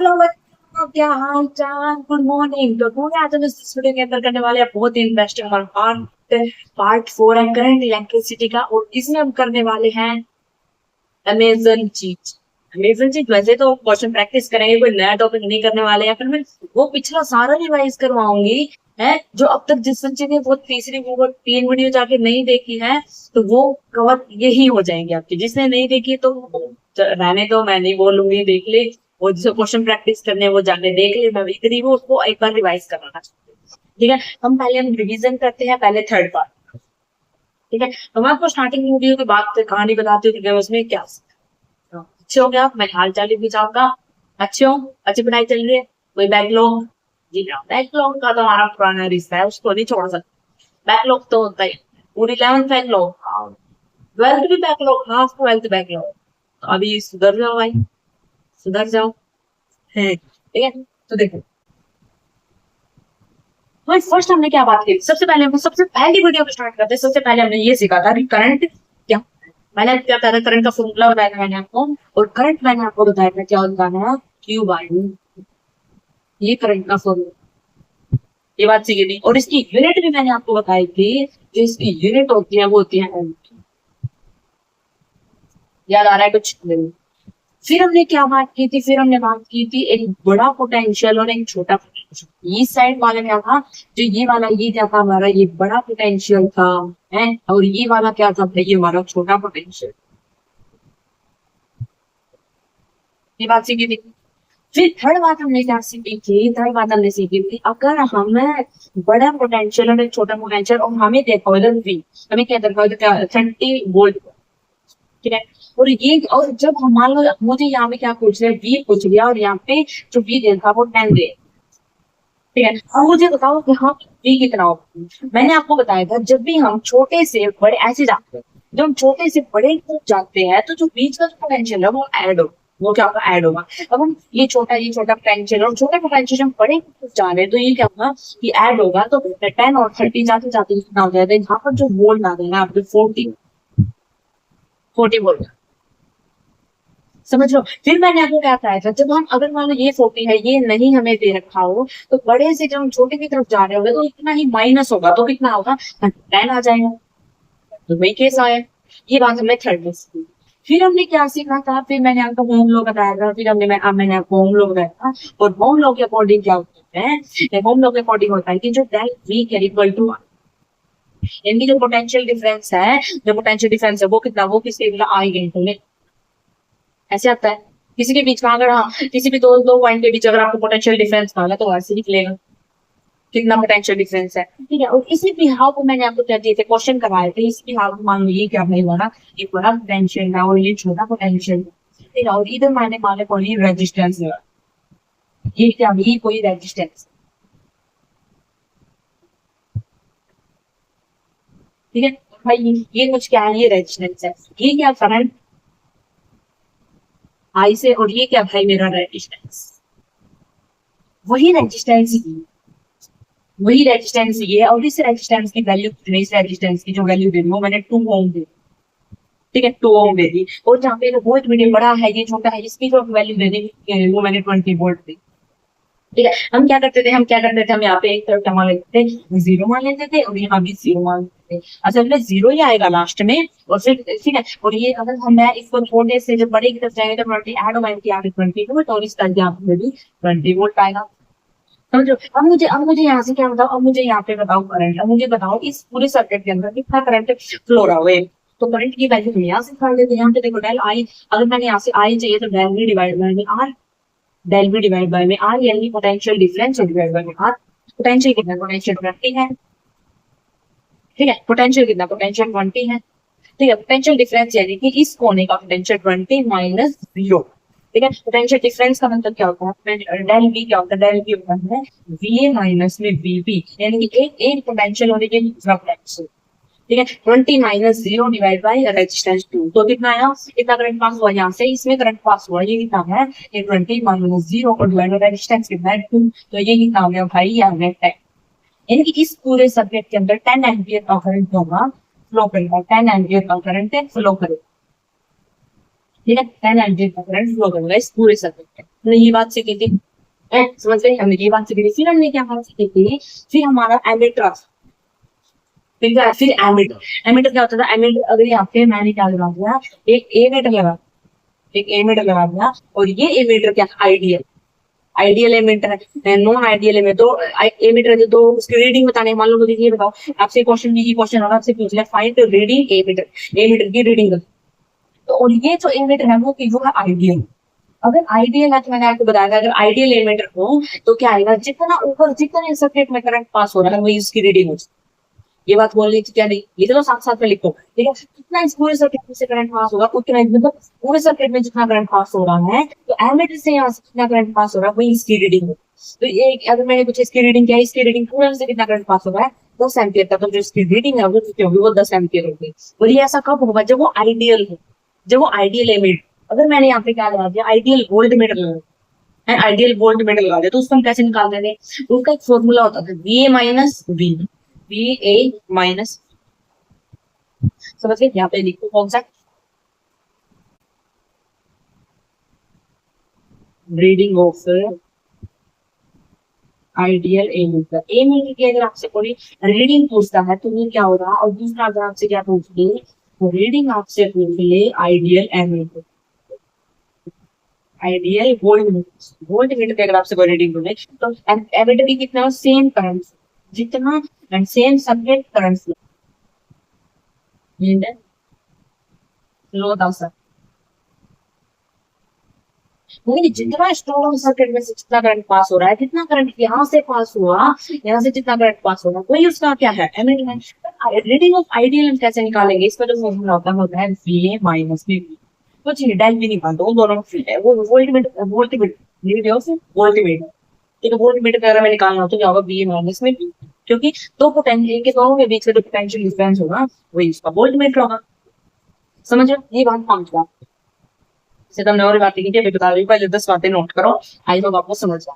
Hello बच्चों, क्या हाल चाल। Good morning. तो पूरे आज हम इस वीडियो के अंदर करने वाले हैं बहुत ही इंटरेस्टिंग और पार्ट 4 है करंट इलेक्ट्रिसिटी का। और इसमें हम करने वाले हैं अमेजन चीज। अमेजन चीज वैसे तो क्वेश्चन प्रैक्टिस करेंगे, कोई नया टॉपिक नहीं करने वाले हैं। फिर मैं वो पिछला सारा रिवाइज करवाऊंगी है जो अब तक जिस बच्चे ने वो तीसरी वो 3 वीडियो जाके नहीं देखी है, तो वो कवर यही हो जाएंगे आपकी। जिसने नहीं देखी तो रहने दो, मैं नहीं बोलूंगी, देख ले। वो जिसे क्वेश्चन प्रैक्टिस करने हैं, वो जाके देख ले। मैं इतनी वो उसको एक बार रिवाइज करवाना चाहती हूँ। ठीक है, हम रिवीजन करते हैं पहले थर्ड पार्ट। ठीक है, तो मैं आपको स्टार्टिंग वीडियो की बात कहानी बताती हूँ कि उसमें क्या अच्छे हो गया। मैं हाल चाल भी जाऊंगा। अच्छे हो, अच्छी पढ़ाई चल रही है। कोई बैकलॉग? जी हाँ, बैकलॉग का तो हमारा पुराना रिश्ता है, उसको नहीं छोड़ सकते। बैकलॉग तो होता ही है। पूरी 11th बैकलॉग, 12th भी बैकलॉग, हाफ 12th बैकलॉग। तो अभी सुधर जाओ भाई, सुधर जाओ। है ठीक है। तो देखो, भाई फर्स्ट हमने क्या बात की। सबसे पहली वीडियो को स्टार्ट करते हैं। सबसे पहले हमने ये सीखा था कि करंट क्या। मैंने क्या बताया था, करंट का फॉर्मूला बताया था मैंने आपको। और करंट मैंने आपको बताया था क्या होता है, क्यू बाई। ये करंट का फॉर्मूला, ये बात सीखी थी। और इसकी यूनिट भी मैंने आपको बताई थी। जो इसकी यूनिट होती है वो होती है एम्प। याद आ रहा है कुछ? फिर हमने क्या बात की थी? फिर हमने बात की थी एक बड़ा पोटेंशियल और एक छोटा पोटेंशियल। इस साइड वाला क्या था, जो ये वाला ये क्या था हमारा, ये बड़ा पोटेंशियल था है। और ये वाला क्या था, ये हमारा छोटा पोटेंशियल। ये बात सीखी थी। फिर थर्ड बात हमने क्या सीखी थी? थर्ड बात हमने सीखी थी, अगर हमें बड़ा पोटेंशियल और एक छोटा पोटेंशियल और हमें देखा इधर वी, हमें क्या देखा इधर, क्या 30 वोल्ट। ठीक है। और ये, और जब मान लो मुझे यहाँ पे क्या पूछ रहे हैं, वी पूछ लिया और यहाँ पे जो वी देखा वो 10 दे। ठीक है, अब मुझे बताओ कि हाँ वी कितना होगा। मैंने आपको बताया था जब भी हम छोटे से बड़े ऐसे जाते हैं, जब हम छोटे से बड़े की तरफ जाते हैं तो जो बीच का जो पोटेंशियल है वो ऐड हो, वो क्या होगा, ऐड होगा। अब हम ये छोटा पोटेंशियल और छोटे पोटेंशियल हम बड़े की तरफ जा रहे हैं, तो ये क्या होगा कि ऐड होगा। तो 10 और 30 जाते जाते कितना हो जाएगा, यहाँ पर जो वोल्ट आ जाएगा आपके 40 वोल्ट। समझ लो। फिर मैंने आपको क्या बताया था, जब हम अगर मान लो ये 40 है, ये नहीं हमें दे रखा हो, तो बड़े से जब हम छोटे की तरफ जा रहे होंगे तो इतना ही माइनस होगा, तो कितना होगा, 10 आ जाएगा। तो वही केस आया। ये बात हमने थर्ड में सीखी। फिर हमने क्या सीखा था, फिर मैंने आपको होम लॉ बताया था। फिर मैंने आपको होम लॉ बताया था। और होम लॉ के अकॉर्डिंग क्या होता है, होम लॉ के अकॉर्डिंग होता है कि जो डेल वी के इक्वल टू, इनकी जो पोटेंशियल डिफरेंस है, जो पोटेंशियल डिफरेंस है वो कितना, वो किसके आई इंटू में ऐसे आता है। किसी के बीच का अगर, हाँ किसी भी दो पॉइंट के बीच अगर आपको पोटेंशियल डिफरेंस मांगा तो ऐसे निकलेगा कितना पोटेंशियल डिफरेंस है। ठीक है, और इसी बिहाव को मैंने आपको क्या दिए थे, क्वेश्चन करवाए थे। इसी बिहाव को मान लीजिए क्या नहीं हुआ ना, ये बड़ा पोटेंशियल है और ये छोटा पोटेंशियल है। ठीक है, और इधर मैंने माने कोई रेजिस्टेंस है, ये क्या, ये कोई रेजिस्टेंस। ठीक है भाई, ये कुछ क्या है, ये रेजिस्टेंस है। ये क्या, करंट आई से। और ये क्या भाई, मेरा रेजिस्टेंस। वही रेजिस्टेंस, वही रेजिस्टेंस ये है। और इस रेजिस्टेंस की वैल्यू, इस रेजिस्टेंस की जो वैल्यू दे दी वो मैंने 2 ओम दे दी। ठीक है, 2 ओम दे दी। और जहाँ पे वोल्ट मीटर बड़ा है, ये छोटा है, इसकी जो वैल्यू दे दी वो मैंने 20 वोल्ट दी। ठीक है, हम क्या करते थे, हम यहाँ पे एक तरफ मान लेते थे, जीरो मान लेते थे, और यहाँ भी जीरो मान लेते थे। असल में जीरो ही आएगा लास्ट में। और फिर ठीक है, और ये अगर हम, मैं इसको थोड़े से जब बड़े की तरफ जाएंगे तो 20 ऐड हो जाएगी, 20 वोल्ट, और इस तरह यहाँ पे भी 20 वोल्ट आएगा। समझो। अब मुझे यहाँ से क्या बताओ, अब मुझे यहाँ पे बताओ करंट। अब मुझे बताओ इस पूरे सर्किट के अंदर कितना करंट फ्लो रहा है। तो करंट की वैल्यू हम यहाँ से कर लेते हैं। यहाँ पे देखो डेल आई, अगर मैंने यहाँ से आई चाहिए तो डेल वी डिवाइड बाय में R, del V divide by में आर, यानी पोटेंशियल डिफरेंस डिवाइड बाय में आर। पोटेंशियल कितना, पोटेंशियल 20 है। ठीक है, पोटेंशियल कितना, पोटेंशियल 20 है। ठीक है, पोटेंशियल डिफरेंस यानी कि इस कोने का पोटेंशियल 20 माइनस 0। ठीक है, पोटेंशियल डिफरेंस का मतलब क्या होता है, डेल वी क्या होता है, डेल वी होता है वी माइनस में वीपी, यानी कि एक एक पोटेंशियल होने के दूसरा पोटेंशियल। ठीक है, 20 माइनस 0 डिवाइड बाई रेजिस्टेंस 2, तो कितना आया, इतना करंट पास हुआ यहाँ से, इसमें करंट पास हुआ, ये कितना है, ये 20 माइनस 0 और डिवाइड बाई रेजिस्टेंस कितना है 2, तो ये कितना हो गया भाई, ये आ गया 10। यानी कि इस पूरे सर्किट के अंदर 10 एम्पियर का करंट होगा, फ्लो करेगा, 10 एम्पियर का करंट फ्लो करेगा। ठीक है, 10 एम्पियर का करंट फ्लो करेगा इस पूरे सर्किट पे। हमने ये बात सीखी थी, समझ गए, हमने ये बात सीखी थी। फिर हमने क्या बात सीखी थी, फिर हमारा एमीटर, फिर एमीटर। एमीटर क्या होता था, एमीटर अगर यहाँ पे मैंने क्या लगा दिया, एक एमीटर लगा, एक एमीटर लगा दिया, और ये एमीटर क्या, आइडियल, आइडियल एमीटर है, नॉन आइडियल एमीटर। तो एमीटर है तो उसकी रीडिंग बताने, मान लो मुझे ये बताओ, आपसे क्वेश्चन, ये क्वेश्चन होगा, आपसे पूछ लिया फाइंड रीडिंग एमीटर, एमीटर की रीडिंग। तो और ये जो एमीटर है वो है आइडियल। अगर आइडियल है तो मैंने आपको बताया था, अगर आइडियल एमीटर हो तो क्या आएगा, जितना ऊपर, जितने सर्किट में करंट पास हो रहा है वही उसकी रीडिंग हो। ये बात बोलनी थी क्या, नहीं, ये तो साथ साथ में लिखो, ठीक है। कितना इस पूरे सर्किट में से करंट पास होगा, उतना, मतलब पूरे सर्किट में जितना करंट पास हो रहा है, तो एमीटर से यहाँ से कितना करंट पास हो रहा है वही इसकी रीडिंग है। तो ये अगर मैंने कुछ इसकी रीडिंग क्या है, इसकी रीडिंग पूरे से कितना करंट पास हो रहा है, 10 एम्पियर का, तो जो इसकी रीडिंग है वो कितनी होगी, वो 10 एम्पियर होगी। और ये ऐसा कब होगा, जब वो आइडियल हो, जब वो आइडियल एमीटर। अगर मैंने यहाँ पे क्या लगा दिया, आइडियल वोल्ट मीटर लगा, आइडियल वोल्ट मीटर लगा दिया, तो उसको हम कैसे निकालते थे, उसका एक फॉर्मूला होता था, V A minus V, V A minus, समझ गए। यहाँ पे लिखो कौन सा, reading of ideal ammeter. Ammeter की अगर आपसे कोई रीडिंग पूछता है तो ये क्या होगा, और दूसरा अगर आपसे क्या पूछ ले, तो रीडिंग आपसे पूछ ले ideal ammeter, ideal volt meter, volt meter की अगर आपसे कोई रीडिंग पूछे तो एमीटर की कितना, सेम करंट, जितना एंड सेम सब्जेक्ट करंट, लो दस, नहीं, जितना स्ट्रॉन्ग सर्किट में से जितना करंट पास हो रहा है, जितना करंट यहाँ से पास हुआ, यहाँ से जितना करंट पास होगा वही उसका क्या है, एमीटर। रीडिंग ऑफ आइडियल हम कैसे निकालेंगे, इसका जो फॉर्मूला होता है वी ए माइनस वी, कुछ नहीं, डेल भी नहीं पाता, वो दोनों है, वो voltmeter, voltmeter, reading of voltmeter, ठीक है। वोल्टमीटर का अगर हमें निकालना हो तो क्या होगा, वी ए माइनस में वी, क्योंकि दो पोटेंशियल के दोनों के बीच का जो पोटेंशियल डिफरेंस होगा वही उसका वोल्टमीटर होगा। समझ लो, ये बात समझ लो। से तुमने और बातें की, अभी बता रही हूँ, पहले 10 बातें नोट करो, आई तो आपको समझ जाए।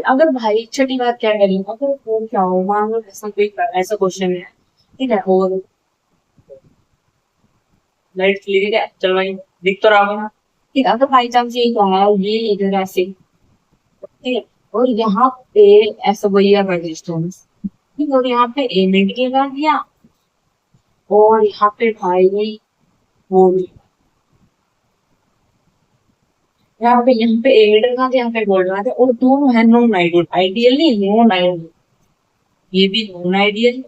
अगर भाई छठी बात क्या करें, अगर वो क्या हो, मान लो ऐसा कोई, ऐसा क्वेश्चन है, ठीक है, और लाइट चली गई है, चलो भाई दिख तो रहा होगा ना, ठीक है। अगर बाई चांस ये क्या है, ये इधर ऐसे, ठीक है, और यहाँ पे ऐसा वही है रेजिस्टेंस, ठीक है, और यहाँ पे एमिट लगा दिया, और यहाँ पे भाई वो, यहाँ पे एमिट लगा दिया, यहाँ पे वोल्ट लगा दिया, और दोनों है नॉन आइडियल, आइडियल नहीं, नॉन आइडियल, ये भी नॉन आइडियल,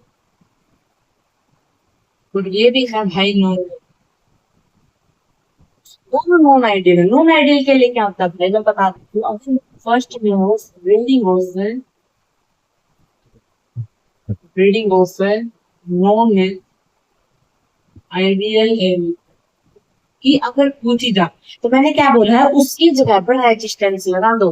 और ये भी है भाई नॉन, दोनों नॉन आइडियल है। नॉन आइडियल के लिए क्या होता है, मैं बता देती हूँ। ऑप्शन फर्स्ट में हो reading of, reading of non ideal की अगर पूछी जाए, तो मैंने क्या बोला है, उसकी जगह पर रेजिस्टेंस लगा दो,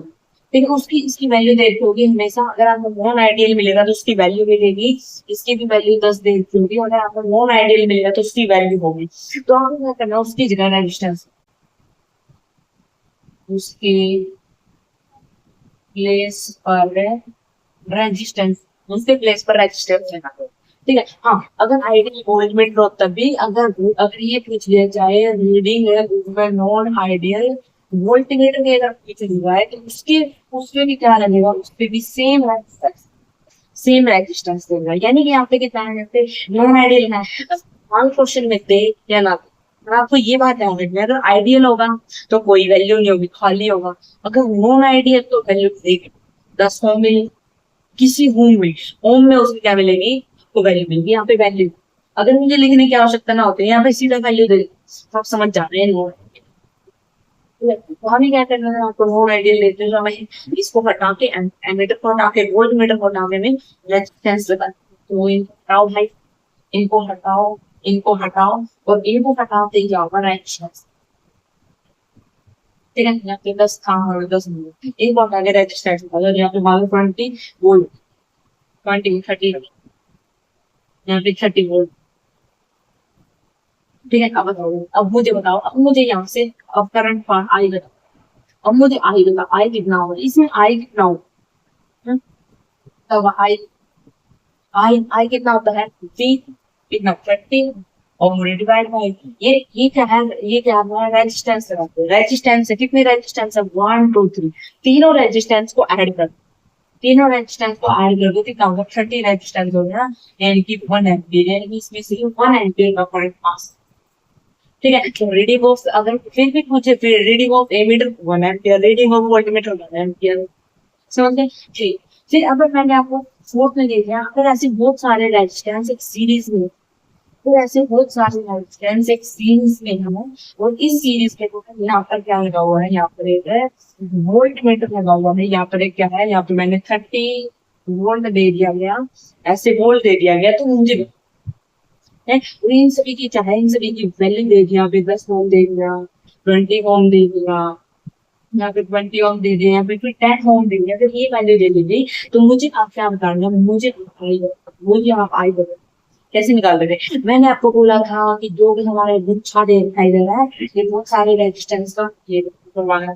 ठीक है, उसकी इसकी वैल्यू देखी होगी हमेशा। अगर आपको नॉन आइडियल मिलेगा तो उसकी वैल्यू मिलेगी, इसकी भी वैल्यू 10 देखी होगी, और अगर आपको नॉन आइडियल मिलेगा तो उसकी वैल्यू होगी। तो आपको क्या करना है, उसकी जगह रेजिस्टेंस, उसके प्लेस पर रेजिस्टेंस, उसके प्लेस पर रेजिस्टेंस लगा दो, ठीक है। हाँ, अगर आइडियल वोल्टमीटर हो तभी, अगर अगर ये पूछ लिया जाए रीडिंग है नॉन आइडियल वोल्टमीटर की अगर पूछ लिया है, तो उसके उसके भी क्या लगेगा, उसपे भी सेम रेजिस्टेंस, सेम रेजिस्टेंस देगा। यानी कि यहाँ पे कितना है, यहाँ पे नॉन आइडियल है, हाँ क्वेश्चन में दे या ना दे। और आपको ये बात ध्यान रखनी है, अगर आइडियल होगा तो कोई वैल्यू नहीं होगी, खाली होगा। अगर नॉन आइडियल तो वैल्यू देगी, 10 ओम में, किसी ओम में उसकी क्या मिलेगी, तो वैल्यू मिलेगी। यहाँ पे वैल्यू, अगर मुझे लिखने की आवश्यकता ना होती है, यहाँ पे सीधा वैल्यू दे, आप समझ जा रहे हैं नॉन। तो हमें क्या करना है, आपको नॉन आइडियल लेते हैं, तो हमें इसको हटा के, एमीटर को हटा के, वोल्ट मीटर को हटा के में रेजिस्टेंस लगा, तो इनको हटाओ भाई, इनको हटाओ, इनको हटाओ, और इनको हटाते ही जाओगा रेजिस्टेंस, ठीक है। यहाँ पे 10 था और 10 मिनट, एक बार आगे रेजिस्टेंस निकालो, यहाँ पे मान लो 20 वोल्ट, 20 30, यहाँ पे 30 वोल्ट, ठीक है, अब बताओ, अब मुझे बताओ, अब मुझे यहाँ से अब करंट पार्ट आई बताओ, अब मुझे आई बताओ, आई कितना होगा इसमें, आई कितना होगा? हम्म, तब आई कितना होता है? वी कितना 30 और डिवाइड बाय ये क्या है, ये क्या है? रेजिस्टेंस लगाते हैं, रेजिस्टेंस है, कितने रेजिस्टेंस है? 1 2 3, तीनों रेजिस्टेंस को ऐड कर, तीनों रेजिस्टेंस को ऐड कर दो, कितना होगा? 30 रेजिस्टेंस हो गया, यानी कि 1 एम्पीयर, यानी कि इसमें से 1 एम्पीयर का करंट पास। ठीक है, तो रीडिंग ऑफ, अगर फिर भी पूछे, फिर reading of ammeter 1 ampere, reading of voltmeter 1 ampere, समझ गए? ठीक। फिर अगर मैंने आपको फोर्थ में दे दिया, अगर ऐसे बहुत सारे रेजिस्टेंस एक सीरीज में, तो ऐसे बहुत सारे रेजिस्टेंस एक सीरीज में है, और इस सीरीज के तो यहाँ पर क्या लगा हुआ है? यहाँ पर एक वोल्ट मीटर लगा हुआ है, यहाँ पर एक क्या है? यहाँ पे मैंने 30 वोल्ट दे दिया गया, ऐसे वोल्ट दे दिया गया, तो मुझे है, और इन सभी की चाहे इन सभी की वैल्यू दे दिया, फिर 10 ओम दे दिया, 20 ओम दे दिया, या फिर 20 ओम दे दिया, या फिर 10 ओम दे दिया, अगर ये वैल्यू दे दी, तो मुझे आप क्या बताना? मुझे आप आई बता कैसे निकाल रहे थे? मैंने आपको बोला था कि जो भी हमारे गुच्छा दे दिखाई दे रहा है, ये बहुत सारे रेजिस्टेंस का ये करवाना है।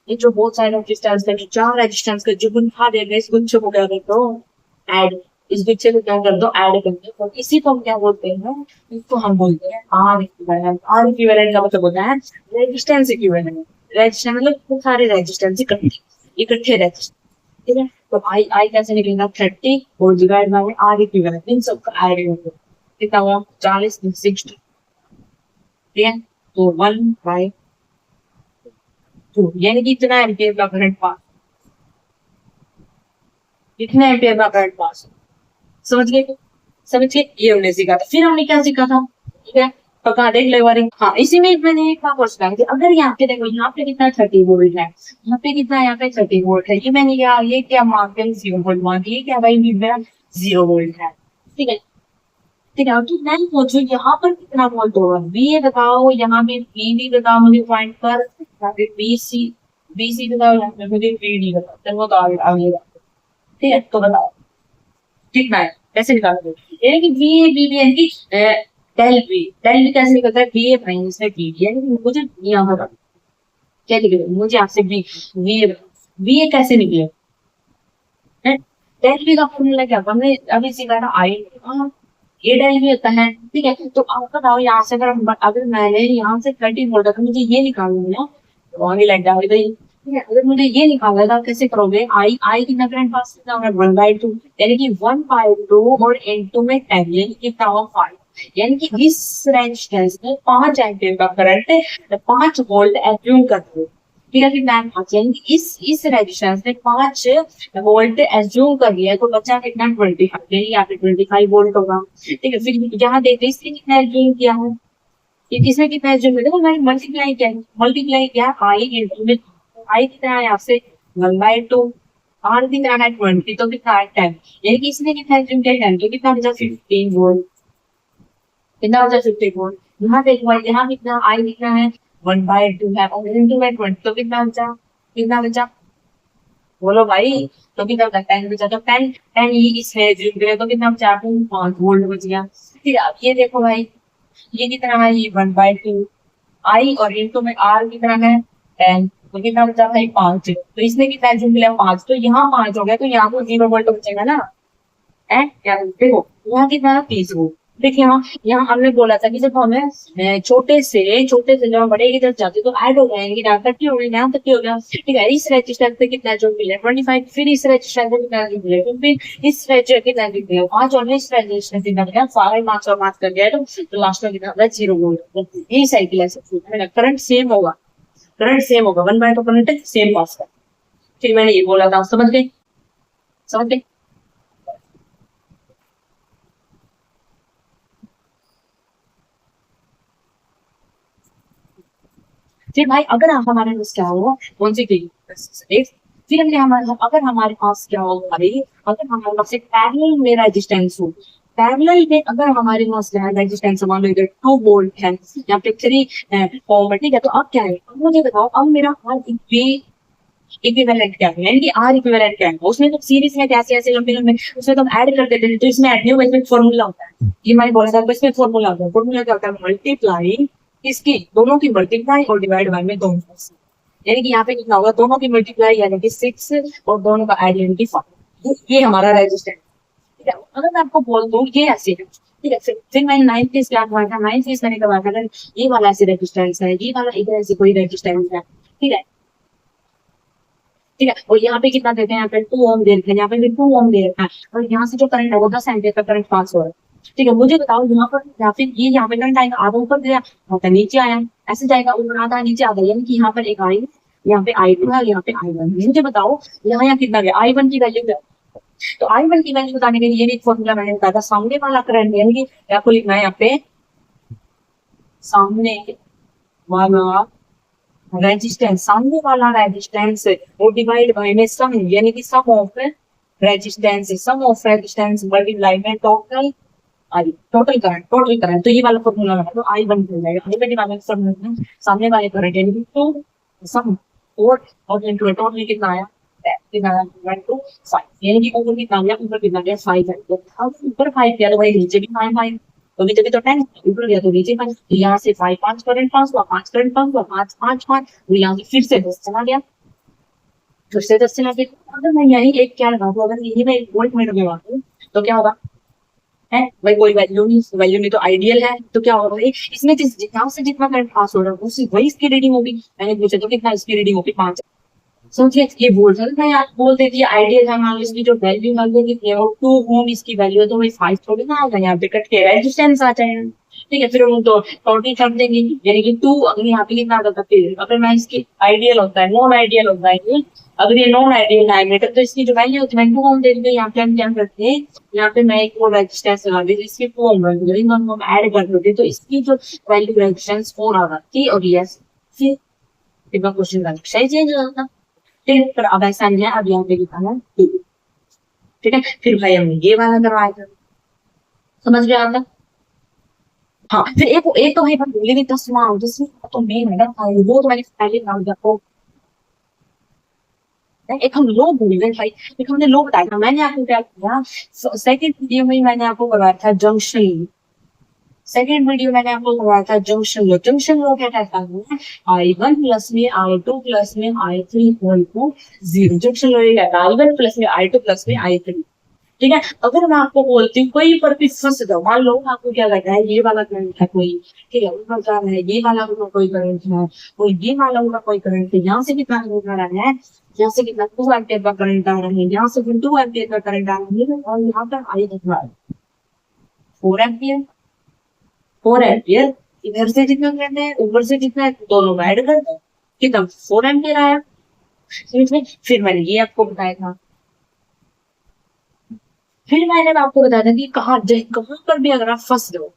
ये जो बहुत सारे रेजिस्टेंस है, जो 4 रेजिस्टेंस का जो गुच्छा दे रहे हैं, इस गुच्छे को क्या कहते हो? ऐड। इस गुच्छे को क्या कर दो? ऐड कर दो, और इसी को हम क्या बोलते हैं? इसको हम बोलते हैं आर इक्विवेलेंट। आर इक्विवेलेंट का मतलब होता है रेजिस्टेंस इक्विवेलेंट। रेजिस्टेंस मतलब बहुत सारे रेजिस्टेंस इकट्ठे, इकट्ठे रेजिस्टेंस। ठीक है, तो आई आई कैसे निकलेगा? 30 और डिवाइड बाय आर इक्विवेलेंट, इन सबका ऐड कर दो, कितना हुआ? 40 60। ठीक है, तो 1/2, यानी कि इतना एम्पियर का करंट पास, कितने एम्पियर का करंट पास? समझ गए? समझ गए? ये हमने सीखा था। फिर हमने क्या सीखा था? ठीक है, पक्का देख ले बारी। हाँ, इसी में मैंने एक बात और सिखाई थी, अगर यहाँ पे देखो, यहाँ पे कितना 30 वोल्ट है, यहाँ पे कितना, यहाँ पे 30 वोल्ट है, ये मैंने क्या, ये क्या मान के 0 वोल्ट मान के, ये क्या भाई मेरा 0 वोल्ट है। ठीक है, ठीक है, तो मैं पूछू यहाँ पर कितना वोल्ट होगा? वी बताओ, यहाँ पे वी भी बताओ मुझे पॉइंट पर, यहाँ पे बी सी बताओ, यहाँ पे मुझे वी डी बताओ, चलो वो तो आगे आगे। ठीक है, तो बताओ कितना है, कैसे निकालोगे? यानी कि वी ए बी बी, यानी कि डेल वी कैसे निकलता है? वी ए माइनस में बी बी, यानी कि मुझे यहाँ पर क्या निकले? मुझे आपसे वी ए कैसे निकले? डेल वी का फॉर्मूला क्या हमने अभी सीखा था? आई, ये डेल वी होता है। ठीक है, तो आप बताओ यहाँ से, अगर मैंने यहाँ से 30 वोल्ट तो मुझे ये निकालना है, तो आगे लग जाओ भाई। ठीक है, अगर मुझे ये निकालना था, कैसे करोगे? आई आई कितना करंट पास करना होगा? 1/2, यानी कि 1/2 और इनटू में 10, यानी कि पावर 5, यानी कि इस रेजिस्टेंस में 5 एम्पीयर का करंट, 5 वोल्ट एज्यूम करते हो। ठीक है, फिर मैं यानी कि इस रेजिस्टेंस ने 5 वोल्ट एज्यूम कर लिया, तो बचा कितना? 25, यानी यहाँ पे 25 वोल्ट होगा। ठीक है, फिर यहाँ देखते इसने कितना एज्यूम किया है, ये किसने कितना एज्यूम किया? देखो मैंने मल्टीप्लाई किया आई इंटू में, आई कितना है आपसे? 1/2, आर कितना है? 20, तो कितना है? 10, यानी कि इसने कितना एज्यूम किया? 10, तो कितना बचा? 15 वोल्ट, कितना बचा? 15 वोल्ट। यहाँ देखो यहाँ कितना आई कितना है? 1/2 है, और इंटू में 20, तो कितना बचा? कितना बचा? बोलो भाई, तो कितना बचा? 10 बचा, तो 10 ये इसने एज्यूम किया, तो कितना बचा? 5 वोल्ट बच गया। फिर अब ये देखो भाई, ये कितना है? ये 1/2 आई, और इनटू में आर कितना है? 10, तो कितना बचा भाई? 5, तो इसने कितना एज्यूम किया? 5, तो यहाँ 5 हो गया, तो यहाँ को 0 वोल्ट बचेगा ना? है क्या? देखो यहाँ कितना है? 30 वोल्ट। देखिए यहाँ यहाँ हमने बोला था कि जब हमें छोटे से जब हम बड़े की तरफ जाते तो ऐड हो जाएंगे, यहाँ तक हो गया, यहाँ तक हो गया। ठीक है, इस रजिस्टर पे कितना जो मिले? 25, फिर इस रजिस्टर पे कितना जो मिले? फिर इस रजिस्टर कितना जो मिले? 5, और इस रजिस्टर कितना मिला? 5 और 5 कर गया, तो लास्ट में कितना? 0 वोल्ट। यही साइकिल है, करंट सेम होगा, करंट सेम होगा, 1/2 करंट सेम पास का। फिर मैंने ये बोला था, समझ गए? समझ गए? फिर भाई अगर हमारे पास क्या होगा? कौन सी चीज? फिर हमने हमारे, अगर हमारे पास क्या होगा भाई? अगर हमारे पास एक पैरेलल में रेजिस्टेंस हो, पैरेलल में अगर हमारे पास क्या है? रेजिस्टेंस मान लो इधर 2 वोल्ट है, यहाँ पे 3 ओम है। ठीक है, तो अब क्या है? अब मुझे बताओ, अब मेरा हर एक इक्विवेलेंट क्या है, यानी कि आर इक्विवेलेंट क्या है, उसमें तो सीरीज में कैसे ऐसे लंबे लंबे उसमें तो हम ऐड कर देते थे, तो इसमें ऐड नहीं होगा, इसमें फॉर्मूला होता है। ये मैंने बोला था, इसमें फॉर्मूला होता है। फॉर्मूला क्या होता है, मल्टीप्लाई इसकी दोनों की मल्टीप्लाई और डिवाइड बाय में दोनों, यानी कि यहाँ पे कितना होगा, दोनों की मल्टीप्लाई यानी कि 6 और दोनों का ऐड यानी कि 5। ये हमारा रेजिस्टेंस, ठीक है। अगर मैं आपको बोल दूं ये ऐसे है, ठीक है, फिर मैंने 9th केस क्या करवाया था, 9th केस मैंने करवाया था, ये वाला ऐसे रेजिस्टेंस है, ये वाला इधर ऐसे कोई रेजिस्टेंस है, ठीक है, ठीक है। और यहाँ पे कितना देते हैं, यहाँ पे 2 ओम दे रखे हैं, यहाँ पे भी 2 ओम दे रखा है, और यहाँ से जो करंट है वो 10 एम्पियर का करंट पास हो रहा है, ठीक है। मुझे बताओ यहाँ पर, या फिर ये यहाँ पे करंट आएगा, आधा ऊपर गया आधा नीचे आया, ऐसे जाएगा ऊपर आधा नीचे आधा, यानी कि यहाँ पर एक आई, यहाँ पे I2 है, यहाँ पे I1। मुझे बताओ यहाँ कितना गया, I1 की वैल्यू क्या, तो I1 की वैल्यू बताने के लिए ये भी एक फॉर्मूला मैंने बताया था, सामने वाला करंट, यानी कि आपको लिखना है यहाँ पे सामने वाला रेजिस्टेंस, सामने वाला रेजिस्टेंस वो डिवाइड बाय में सम, यानी कि sum of resistance, sum of resistance multiply में टोटल आई, टोटल करंट। तो ये वाला फॉर्मूला लगा तो आई बन जाएगा, आई वाला फॉर्मूला सामने वाले करंट यानी कि टू सम फोर और इनटू टोटल कितना आया, कितना आया 1 to 5, यानी कि ऊपर कितना गया, ऊपर कितना गया 5 है। तो अब ऊपर 5 गया तो भाई नीचे भी 5 तो नीचे भी तो 10, ऊपर गया तो नीचे 5, यहाँ से 5 5 करंट पास हुआ, 5 करंट पास हुआ, 5 5 5, और यहाँ से फिर से 10 चला गया, फिर से 10 चला गया। अगर मैं यही एक क्या लगा दूं, अगर यही मैं एक वोल्ट मीटर लगा दूं तो क्या होगा, है भाई कोई वैल्यू नहीं तो आइडियल है, तो क्या होगा भाई, इसमें यहाँ से जितना करंट पास हो रहा है उसी वही इसकी रीडिंग होगी। मैंने पूछा तो कितना इसकी रीडिंग होगी 5। सोचिए ये बोल सकते हैं, आप बोल देती है आइडियल है, मान लो इसकी जो वैल्यू मान लो कितनी है, वो 2 ओम इसकी वैल्यू है, तो भाई 5 थोड़ी ना आएगा, यहाँ पे कट के रेजिस्टेंस आ जाएगा, ठीक है। फिर हम तो टोटल कर देंगे, यानी कि 2 अगर यहाँ पे कितना आता था, फिर अगर मैं इसकी आइडियल होता है नॉन आइडियल होता है ये, अगर ये नॉन आइडियल है मीटर तो इसकी जो वैल्यू होती है 2 ओम दे देंगे। यहाँ पे हम क्या करते हैं, यहाँ पे मैं एक और रेजिस्टेंस लगा दी इसकी 2 ओम वैल्यू, इन दोनों को ऐड कर देते तो इसकी जो वैल्यू रेजिस्टेंस 4 आ जाती और ये फिर क्वेश्चन का सही चेंज हो जाता, ठीक है। पर अब ऐसा नहीं है, अब यहाँ पे लिखा है ठीक है। फिर भाई हमने ये वाला करवाया था, समझ गया आपने। हाँ फिर एक तो भाई बोले नहीं 10वां, 10वां तो मेन है ना, वो तो मैंने पहले नाम दिया आपको। एक हम लो भूल गए भाई, एक हमने लो बताया था, मैंने आपको क्या किया, सेकंड वीडियो में मैंने आपको बताया था जंक्शन, सेकेंड वीडियो मैंने आपको बताया था जंक्शन लो। जंक्शन लो क्या कहता है, I1 प्लस में I2 प्लस में I3 इक्वल टू 0। जंक्शन लो ये कहता है I1 प्लस में I2 प्लस में I3, ठीक है। अगर मैं आपको बोलती हूँ कोई पर भी फंस जाओ, मान लो आपको क्या लगता है ये वाला करंट है कोई, ठीक है, ऊपर जा रहा है, ये वाला कोई करंट है, कोई ये वाला कोई करंट है, यहाँ से कितना करंट आ रहा है, यहाँ से कितना 2 एम्पियर का करंट आ रहा है, यहाँ से 2 एम्पियर का करंट आ रहा है, और यहाँ पर आई कितना है 4 एम्पियर, 4 एम्पियर। इधर से जितना करंट है ऊपर से जितना है दोनों को ऐड कर दो, कितना 4 एम्पियर आया। फिर मैंने ये आपको बताया था, फिर मैंने आपको बताया था कि कहाँ पर भी अगर आप फंस जाओ,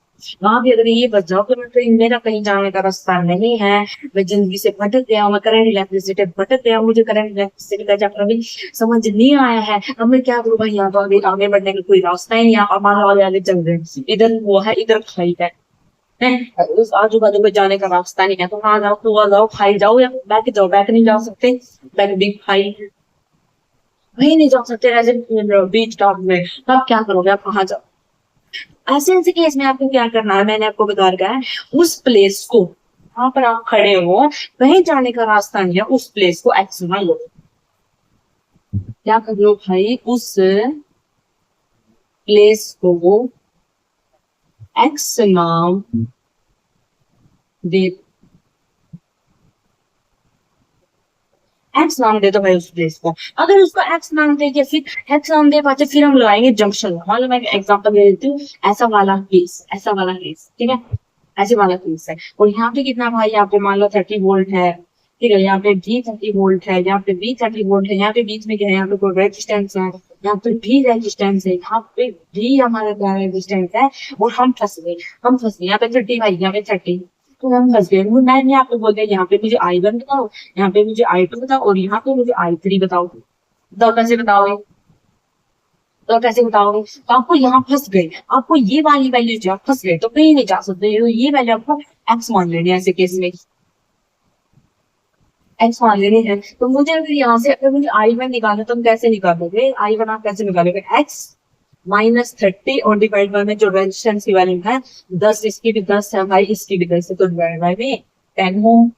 वहां भी अगर ये बच जाओ कि मेरा कहीं जाने का रास्ता नहीं है, मैं जिंदगी से भटक गया हूँ, मैं करंट इलेक्ट्रिसिटी भटक गया हूँ, मुझे करंट इलेक्ट्रिसिटी का चैप्टर अभी समझ नहीं आया है, अब मैं क्या करूँ भाई, यहाँ तो अभी आगे बढ़ने का कोई रास्ता ही नहीं है, मान लो आगे चल रहे, इधर वो है इधर खाई है, उस आजू बाजू में जाने का रास्ता नहीं है, तो आ जाओ तो आ जाओ, खाई जाओ या बैक जाओ, बैक नहीं जा सकते, बैक भी खाई है, वही नहीं जा सकते ऐसे बीच टॉप में, तो आप क्या करोगे, आप कहाँ जाओ। ऐसे ऐसे केस में आपको क्या करना है, मैंने आपको बता रखा है, उस प्लेस को वहां पर आप खड़े हो, कहीं जाने का रास्ता नहीं है, उस प्लेस को एक्स मान लो, क्या कर लो भाई, उस प्लेस को एक्स नाम दे, एक्स नाम दे दो भाई उस प्लेस को। अगर उसको एक्स नाम दे के फिर एक्स नाम दे पाते फिर हम लगाएंगे जंक्शन। मान लो मैं एग्जांपल दे देती हूँ, ऐसा वाला केस, ऐसा वाला केस, ठीक है, ऐसे वाला केस है, और यहाँ पे कितना भाई, यहाँ पे मान लो 30 वोल्ट है, ठीक है, यहाँ पे भी 30 वोल्ट है, यहाँ पे भी 30 वोल्ट है, यहाँ पे बीच में क्या है, यहाँ पे कोई रेजिस्टेंस है, यहाँ पे भी रेजिस्टेंस है, यहाँ पे भी हमारा क्या रेजिस्टेंस है, और हम फंस गए, यहाँ पे 30 भाई, यहाँ पे 30, तो हम फंस गए। मैंने आपको बोल दिया यहाँ पे मुझे I1 बताओ, यहाँ पे मुझे I2 बताओ, और यहाँ पे मुझे I3 बताओ, तो कैसे बताओगे, तो कैसे बताओगे, तो आपको यहाँ फंस गए, आपको ये वाली वैल्यू जो फंस गए तो कहीं नहीं जा सकते, तो ये वैल्यू आपको एक्स मान लेनी है ऐसे केस में, एक्स मान लेने हैं, तो मुझे अगर यहाँ से अगर मुझे आई वन निकालना तो हम कैसे निकालोगे, आई वन आप कैसे निकालोगे, एक्स -30 और डिवाइड बाय में जो रेजिस्टेंस की वैल्यू है 10, इसकी भी 10 है भाई, इसकी भी 10 है, तो डिवाइड बाय में 10 हो,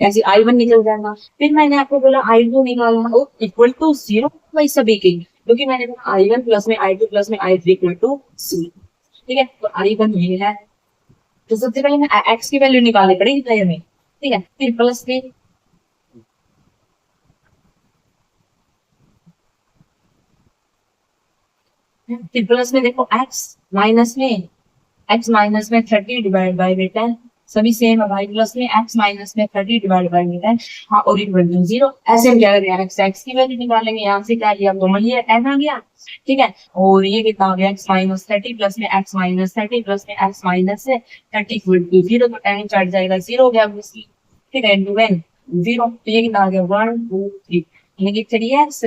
ऐसे आई वन निकल जाएगा। फिर मैंने आपको बोला आई टू निकालना हो, इक्वल टू 0 भाई सभी के, क्योंकि मैंने बोला आई वन प्लस में आई टू प्लस में आई थ्री इक्वल टू 0। ठीक है, तो आई वन ये है, तो सबसे पहले मैं एक्स की वैल्यू निकालनी पड़ेगी हमें। ठीक है, फिर प्लस में फिर प्लस में देखो एक्स माइनस में 30 डिवाइड बाई में 10, सभी सेम है भाई, प्लस में एक्स माइनस में 30 डिवाइड बाई में 10, हाँ, और इक्वल टू 0। ऐसे हम क्या करेंगे, एक्स की वैल्यू निकालेंगे, यहाँ से क्या लिया, कॉमन लिया, 10 आ गया। ठीक है, और ये कितना आ गया, एक्स माइनस 30 प्लस में एक्स माइनस 30 प्लस में एक्स माइनस 30 इक्वल टू 0, तो 10 चढ़ जाएगा, 0 हो गया। ठीक है, इंटू 10 0, तो ये कितना आ गया, 1 2 3, यानी कि 3x,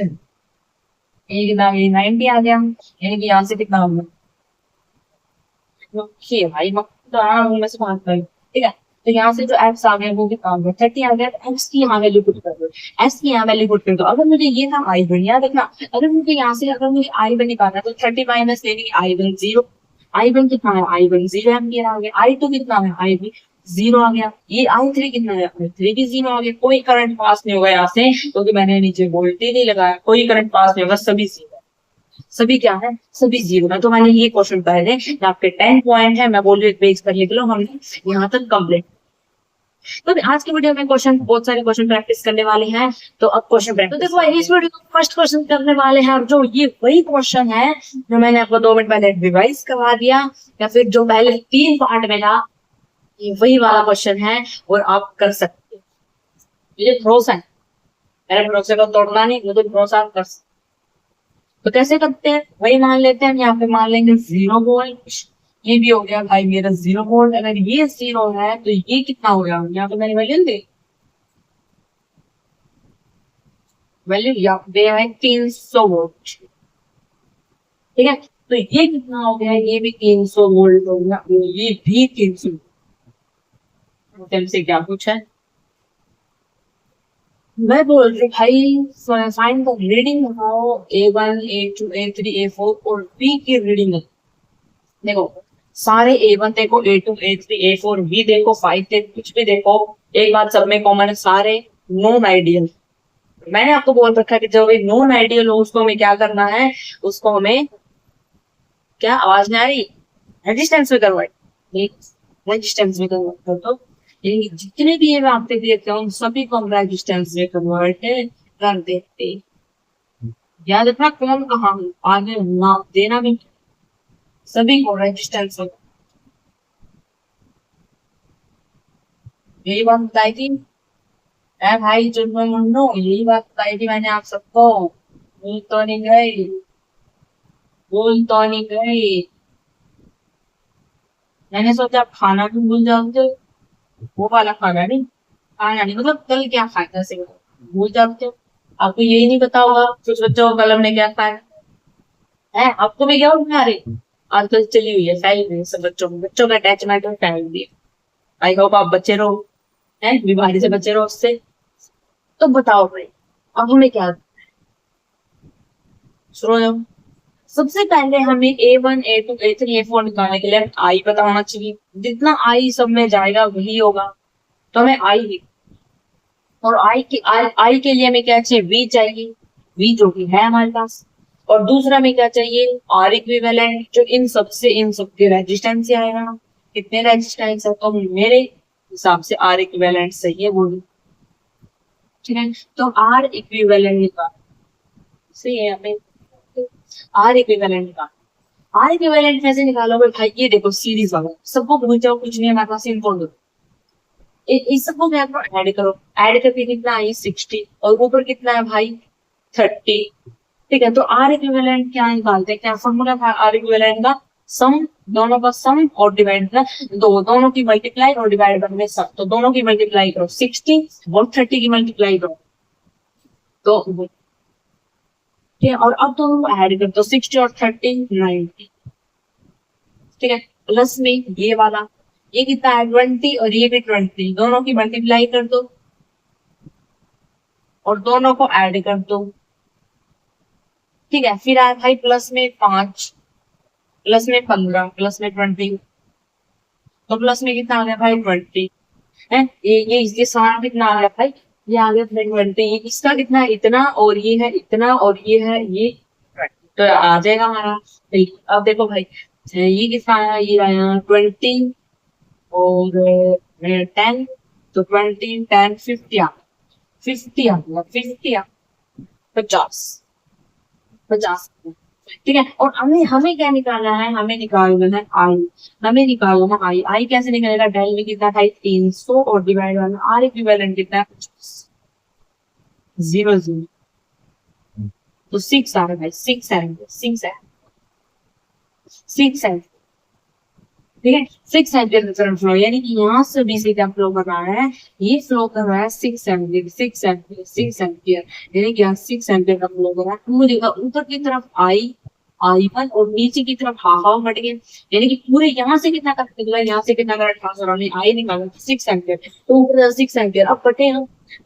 ये कितना आ गया, 90 आ गया, यानी कि यहाँ से कितना होगा, ओके भाई मैं तो आराम हूँ, मैं से बात कर, ठीक है। तो यहाँ से जो एक्स आ गया वो कितना आ गया, 30 आ गया, तो एक्स की यहाँ वैल्यू पुट कर दो, एक्स की यहाँ वैल्यू पुट कर दो। अगर मुझे ये था आई वन, याद रखना, अगर मुझे यहाँ से अगर मुझे आई वन निकालना है तो 30 माइनस लेनी, आई वन 0, आई वन कितना है, आई वन 0 एम्पियर आ गया, आई टू कितना है, आई भी 0 आ गया, ये आई थ्री कितना है, आई थ्री भी 0 आ गया। कोई करंट पास नहीं होगा यहाँ से, क्योंकि मैंने नीचे वोल्टेज नहीं लगाया, कोई करंट पास नहीं होगा, सभी 0, सभी क्या है, सभी 0 है। तो मैंने ये क्वेश्चन पहले आपके 10 पॉइंट है, मैं बोल रही हूँ पेज पर लिख लो, हमने यहाँ तक कंप्लीट। तो आज की वीडियो में क्वेश्चन, बहुत सारे क्वेश्चन प्रैक्टिस करने वाले हैं, तो अब क्वेश्चन प्रैक्टिस, तो देखो इस वीडियो में फर्स्ट क्वेश्चन करने वाले हैं, और जो ये वही क्वेश्चन है जो मैंने आपको 2 मिनट पहले रिवाइज करवा दिया, या फिर जो पहले 3 पार्ट में था, ये वही वाला क्वेश्चन है, और आप कर सकते हैं, मुझे भरोसा है, मेरे भरोसे को तोड़ना नहीं, मुझे भरोसा कर सकते। तो कैसे करते हैं, वही मान लेते हैं, यहाँ पे मान लेंगे 0 वोल्ट, ये भी हो गया भाई मेरा 0 वोल्ट, अगर ये 0 है तो ये कितना हो गया, यहाँ पे मैंने वैल्यू दी, वैल्यू यहाँ पे है 300 वोल्ट। ठीक है, तो ये कितना हो गया, ये भी 300 वोल्ट हो गया, और ये भी 300। से क्या पूछा है, मैं बोल रही भाई find the reading how A1 A2 A3 A4 और B की रीडिंग है। देखो सारे A1 देखो, A2 A3 A4 B देखो, 5 देखो, कुछ भी देखो, एक बात सब में कॉमन है, सारे नॉन आइडियल। मैंने आपको बोल रखा है कि जब एक नॉन आइडियल हो उसको हमें क्या करना है, उसको हमें क्या, आवाज नहीं आ रही, रेजिस्टेंस में कन्वर्ट, रेजिस्टेंस में कन्वर्ट कर दो, यानी जितने भी ये आपके देते हैं उन सभी को हम रेजिस्टेंस में कन्वर्ट कर देते। याद रखना कौन कहा, आगे ना देना भी, सभी को रेजिस्टेंस में, यही बात बताई थी ए भाई, चुनो मुन्नो, यही बात बताई थी मैंने आप सबको, भूल तो नहीं गई, भूल तो नहीं गई। मैंने सोचा आप खाना भी भूल जाओगे, वो वाला खाना नहीं, खाना नहीं मतलब कल क्या खाया था से भूल जाते हो। आपको यही नहीं पता होगा कुछ बच्चों को कल हमने क्या खाया है, आपको भी क्या बना रही, आजकल चली हुई है फैल रही है सब बच्चों में, बच्चों का अटैचमेंट और फैल रही है। आई होप आप बच्चे रहो, है बीमारी से बचे रहो उससे। तो बताओ भाई अब हमें क्या, सुनो जब, सबसे पहले हमें A1 A2 A3 A4 निकालने के लिए आई पता होना चाहिए, जितना आई सब में जाएगा वही होगा, तो हमें आई लिख, और आई के लिए हमें क्या चाहिए, वी चाहिए, वी जो कि है हमारे पास, और दूसरा में क्या चाहिए, आर इक्विवेलेंट, जो इन सब के रेजिस्टेंस से आएगा, कितने रेजिस्टेंस है, तो मेरे हिसाब से आर इक्विवेलेंट सही है वो, ठीक है। तो आर इक्विवेलेंट निकाल, सही है, हमें आर इक्विवेलेंट का, आर इक्विवेलेंट कैसे निकालोगे भाई, ये देखो सीरीज वाला, सबको भूल जाओ, कुछ नहीं हमारे पास, सिंपल इस सबको क्या करो, ऐड करो, ऐड करके कितना आई 60, और ऊपर कितना है भाई 30। ठीक है, तो आर इक्विवेलेंट क्या निकालते हैं, क्या फॉर्मूला था आर इक्विवेलेंट का, सम, दोनों का सम और डिवाइड का दोनों की मल्टीप्लाई और डिवाइड में सम, तो दोनों की मल्टीप्लाई करो 60 और 30 की मल्टीप्लाई करो, तो ठीक है, और अब दोनों को ऐड कर दो 60 और 30 90। ठीक है, प्लस में ये वाला, ये कितना है 20 और ये भी 20, दोनों की मल्टीप्लाई कर दो, और दोनों को ऐड कर दो। ठीक है, फिर आया भाई प्लस में 5, प्लस में 15, प्लस में 20, तो प्लस में कितना आ गया भाई 20 है। ये सारा कितना आ गया भाई, ये आ गया 20, ये इसका कितना है इतना, और ये है इतना, और ये है ये 20, तो आ जाएगा हमारा। अब देखो भाई ये कितना आया, ये आया 20 और 10, तो 20 10 50 आ, 50 आ गया, 50 आ 50, 50। ठीक है, और हमें हमें क्या निकालना है, हमें निकालना है आई, हमें निकालना है आई। आई कैसे निकलेगा, डेल में कितना था 300 और डिवाइड वाला आर इक्विवेलेंट कितना है 0 0, तो 6 आ रहा है भाई, 6 है, 6 है, 6 है। ठीक है, 6 एम्पियर का करंट फ्लो, यानी कि यहाँ से बीसी क्या फ्लो कर रहा है, ये फ्लो कर रहा है 6 एम्पियर, 6 एम्पियर, 6 एम्पियर, यानी कि यहाँ 6 एम्पियर का फ्लो कर रहा है। मुझे ऊपर की तरफ I1 और नीचे की तरफ हाफ बढ़ गया, यानी कि पूरे यहाँ से कितना करंट निकला, यहाँ से कितना करंट पास हो रहा है, आई निकाला 6 एम्पियर, तो ऊपर 6 एम्पियर। अब बटेगा,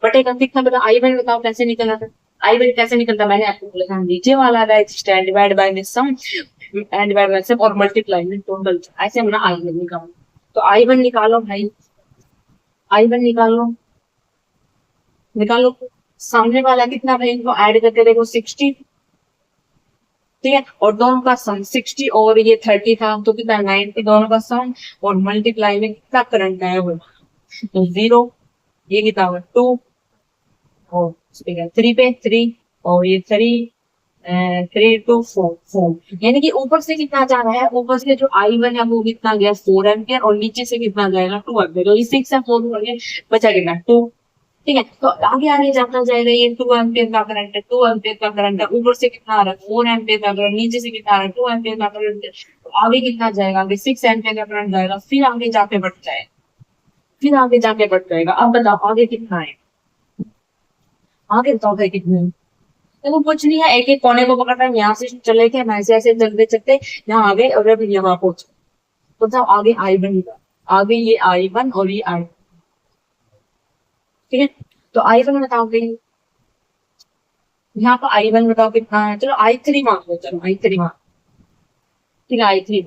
बटेगा कितना, बता I1 बताओ कैसे निकला था, I1 कैसे निकलता, मैंने आपको बोला था नीचे वाला resistance divide by this sum and divide by sum और मल्टीप्लाई में टोटल, ऐसे हमने I1 निकालो। तो I1 निकालो भाई, I1 निकालो, निकालो सामने वाला कितना भाई, इनको ऐड करके देखो 60, ठीक है, और दोनों का सम 60 और ये 30 था, तो कितना 90, दोनों का सम और मल्टीप्लाई में कितना करंट आया हुआ, तो 0, ये कितना हुआ 2 और 3 पे 3 और ये 3 3 2 4 4, यानी कि ऊपर से कितना जा रहा है, ऊपर से जो I1 है वो कितना गया 4 एम्पियर और नीचे से कितना जाएगा 2 एम्पियर, तो ये 6 है 4 हो गया, बचा कितना 2। ठीक है, तो आगे आगे जाता जाएगा, ये 2 एम्पियर का करंट है, 2 एम्पियर का करंट है, ऊपर से कितना आ रहा है 4 एम्पियर का करंट, नीचे से कितना आ रहा है 2 एम्पियर का करंट, तो आगे कितना जाएगा, आगे 6 एम्पियर का करंट जाएगा, फिर आगे जाके बढ़ जाएगा, फिर आगे जाके बढ़ जाएगा। अब बताओ आगे कितना है, आगे बताओ भाई कितना है, देखो कुछ नहीं है, एक एक कोने को पकड़ना है, यहाँ से चले थे ऐसे ऐसे चलते चलते यहाँ आगे और अभी यहाँ पहुंचे, तो बताओ आगे I1, आगे ये I1 और ये I, ठीक है, तो I1 बताओ भाई, यहाँ पर I1 बताओ कितना है, चलो I3 मान लो, चलो I3 मान, ठीक है I3,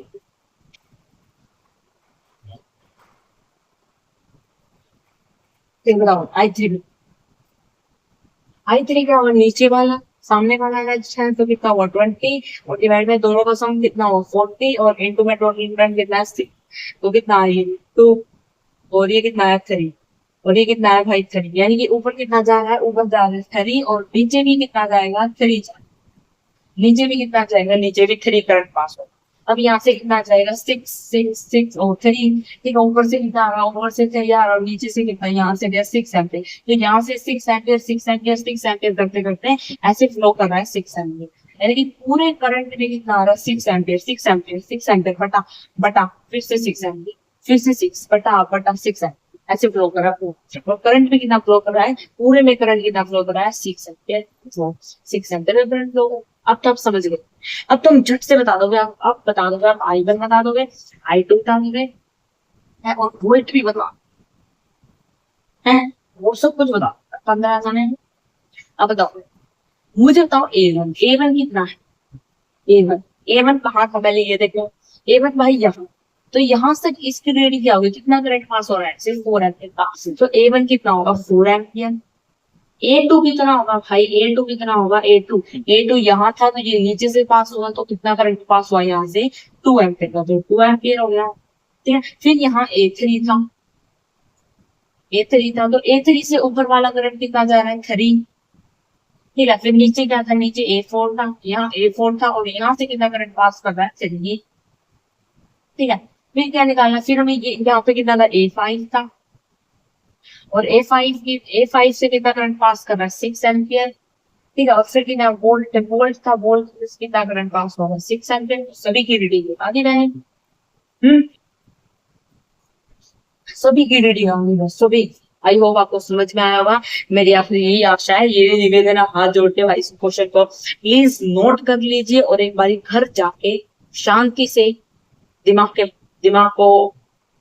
ठीक बताओ I3, I3 क्या होगा, नीचे वाला सामने वाला है तो कितना हुआ 20 और डिवाइड में दोनों का सम कितना हुआ 40 और इनटू में टोटल करंट कितना है 6, तो कितना है 2 और ये कितना है 3 और ये कितना है भाई 3, यानी कि ऊपर कितना जा रहा है, ऊपर जा रहा है 3 और नीचे भी कितना जाएगा 3, नीचे भी कितना जाएगा, नीचे भी 3 करंट पास होगा। अब यहाँ से कितना जाएगा 6 6 6 और 3, ठीक है, ऊपर से कितना आ रहा है, ऊपर से 3 आ रहा और नीचे से कितना, यहाँ से गया 6 एम्पियर, तो यहाँ से 6 एम्पियर 6 एम्पियर 6 एम्पियर करते करते ऐसे फ्लो कर रहा है 6 एम्पियर, यानी कि पूरे करंट में कितना आ रहा है 6 एम्पियर 6 एम्पियर 6 एम्पियर बटा बटा फिर से 6 एम्पियर फिर से 6 बटा बटा 6 एम्पियर, ऐसे फ्लो कर रहा है। और करंट में कितना फ्लो कर रहा है, पूरे में करंट कितना फ्लो कर रहा है 6 एम्पियर, 6 एम्पियर करंट फ्लो कर रहा है। अब तो आप समझ गए, अब तुम झट से बता दोगे, आप बता दोगे, आप I1 बता दोगे, I2 बता दोगे और वोल्ट भी बता है, वो सब कुछ बता 15 जाने। अब बताओ मुझे, बताओ A1, A1 कितना है, A1, A1 कहाँ था पहले ये देखो, A1 भाई यहाँ, तो यहाँ से इसकी रेडी क्या होगी, कितना करंट पास हो रहा है सिर्फ 4 एम्पियर का, तो A1 कितना होगा 4 एम्पियर। A2 कितना होगा भाई, A2 कितना होगा, A2 यहाँ था तो ये नीचे से पास होगा, तो कितना करंट पास हुआ यहाँ से 2 एम्पियर का, तो 2 एम्पियर हो गया। ठीक है, फिर यहाँ A3 था, A3 था, तो A3 से ऊपर वाला करंट कितना जा रहा है 3, ठीक है, फिर नीचे क्या था, नीचे A4 था, यहाँ A4 था और यहाँ से कितना करंट पास कर रहा है 3, ठीक है, फिर क्या निकालना, फिर हमें ये यहाँ पे कितना था A5 था और A5 से कितना करंट पास कर रहा है 6 एम्पियर, ठीक है, और फिर कितना वोल्ट वोल्ट था, वोल्ट से कितना करंट पास होगा 6 एम्पियर, सभी की रीडिंग बता दी मैंने, सभी की रीडिंग आऊंगी बस, सभी। आई होप आपको समझ में आया होगा, मेरी आपसे यही आशा है, ये निवेदन हाथ जोड़ के भाई इस क्वेश्चन को प्लीज नोट कर लीजिए और एक बार घर जाके शांति से दिमाग को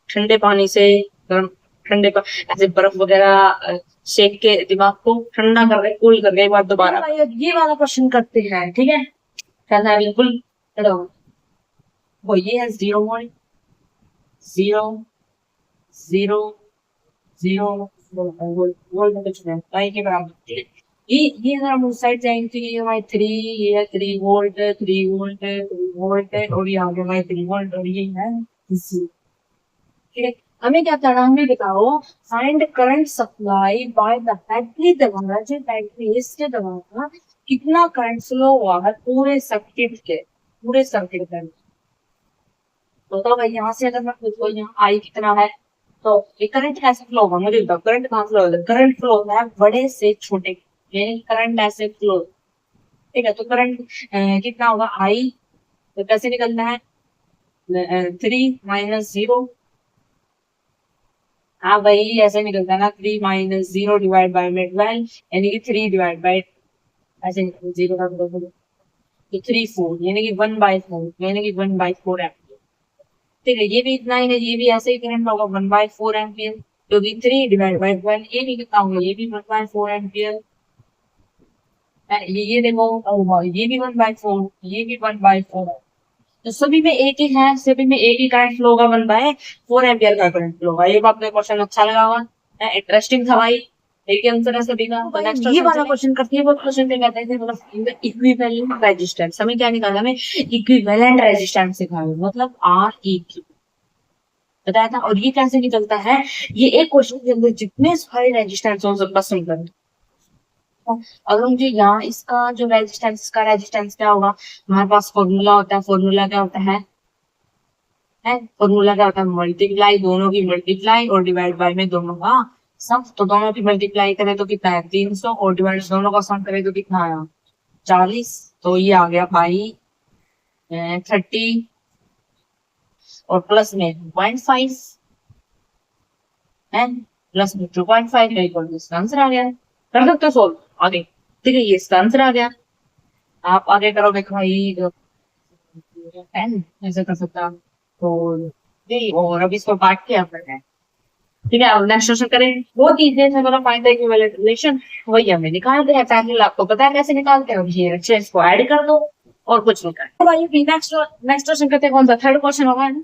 ठंडे पानी से गर्म ठंडे पर ऐसे बर्फ वगैरह शेक के दिमाग को ठंडा कर रहे, कूल कर रहे। एक बार दोबारा ये वाला क्वेश्चन करते हैं, ठीक है। कहना है बिल्कुल, वो ये है 0.0 0 0 वोल्ट कुछ नहीं, पाई के बराबर। ये अगर हम उस साइड जाएंगे तो ये हमारे 3, ये है 3 वोल्ट, 3 वोल्ट, 3 वोल्ट, और यहाँ पे हमारे 3 वोल्ट, और ये है 0। ठीक है, हमें क्या करना है, हमें बताओ find current supply by the battery द्वारा, जो बैटरी इसके द्वारा कितना करंट फ्लो हुआ है पूरे सर्किट के, पूरे सर्किट का। तो भाई यहाँ से अगर मैं पूछूं यहाँ आई कितना है, तो ये करंट कैसे फ्लो होगा मुझे बताओ। करंट कहाँ फ्लो होगा? करंट फ्लो होता है बड़े से छोटे, यानी करंट ऐसे फ्लो। ठीक है, तो करंट कितना होगा आई, तो कैसे निकलना है 3 - 0। हाँ भाई ऐसे निकलता है ना, 3 - 0 डिवाइड बाई में 12, यानी कि 3 डिवाइड बाई, ऐसे 0 का तो 3 4, यानी कि 1/4, यानी कि 1/4 एम्पियर। ठीक है, ये भी इतना ही है, ये भी ऐसे ही करंट होगा 1/4 एम्पियर, क्योंकि 3 डिवाइड बाई 12, ये भी कितना होगा, ये भी 1/4 एम्पियर। ये देखो ये भी 1/4, ये भी 1/4 है। तो सभी में एक ही है, सभी में एक ही करंट फ्लो होगा, 1/4 एम्पियर का करंट फ्लो होगा। ये आपने क्वेश्चन अच्छा लगा होगा, इंटरेस्टिंग था भाई। एक ही आंसर है सभी का। तो नेक्स्ट ये वाला क्वेश्चन करते हैं, वो क्वेश्चन पे कहते हैं मतलब इक्विवेलेंट रेजिस्टेंस। हमें क्या निकालना, हमें इक्विवेलेंट रेजिस्टेंस सिखाया, मतलब REQ बताया था। और ये कैसे निकलता है, ये एक क्वेश्चन के अंदर जितने सारे रेजिस्टेंस हो सबका सम करना। अगर मुझे यहाँ इसका जो रेजिस्टेंस, का रेजिस्टेंस क्या होगा, हमारे पास फॉर्मूला होता है। फॉर्मूला क्या होता है, फॉर्मूला क्या होता है, मल्टीप्लाई, दोनों की मल्टीप्लाई और डिवाइड बाय में दोनों का सम। तो दोनों की मल्टीप्लाई करें तो कितना है 300, और डिवाइड दोनों का सम करें तो कितना आया 40। तो ये आ गया भाई 30 और प्लस में 2.5 है, प्लस में 2.5 है, इसका आंसर आ गया। कर सकते हो सोल्व आगे। ठीक है, ये इसका आंसर आ गया। आप आगे करोगे भाई 10 ऐसे कर सकता, तो जी, और अब इसको काट के आप करना है। ठीक है, अब नेक्स्ट क्वेश्चन करें। बहुत इजी है, मतलब फाइंड द इक्विवेलेंट रिलेशन, वही हमें निकालते हैं। पहले आपको पता है कैसे निकालते हैं, ये अच्छे इसको ऐड कर दो और कुछ नहीं करना। तो भाई नेक्स्ट नेक्स्ट क्वेश्चन करते हैं, कौन सा थर्ड क्वेश्चन होगा ना।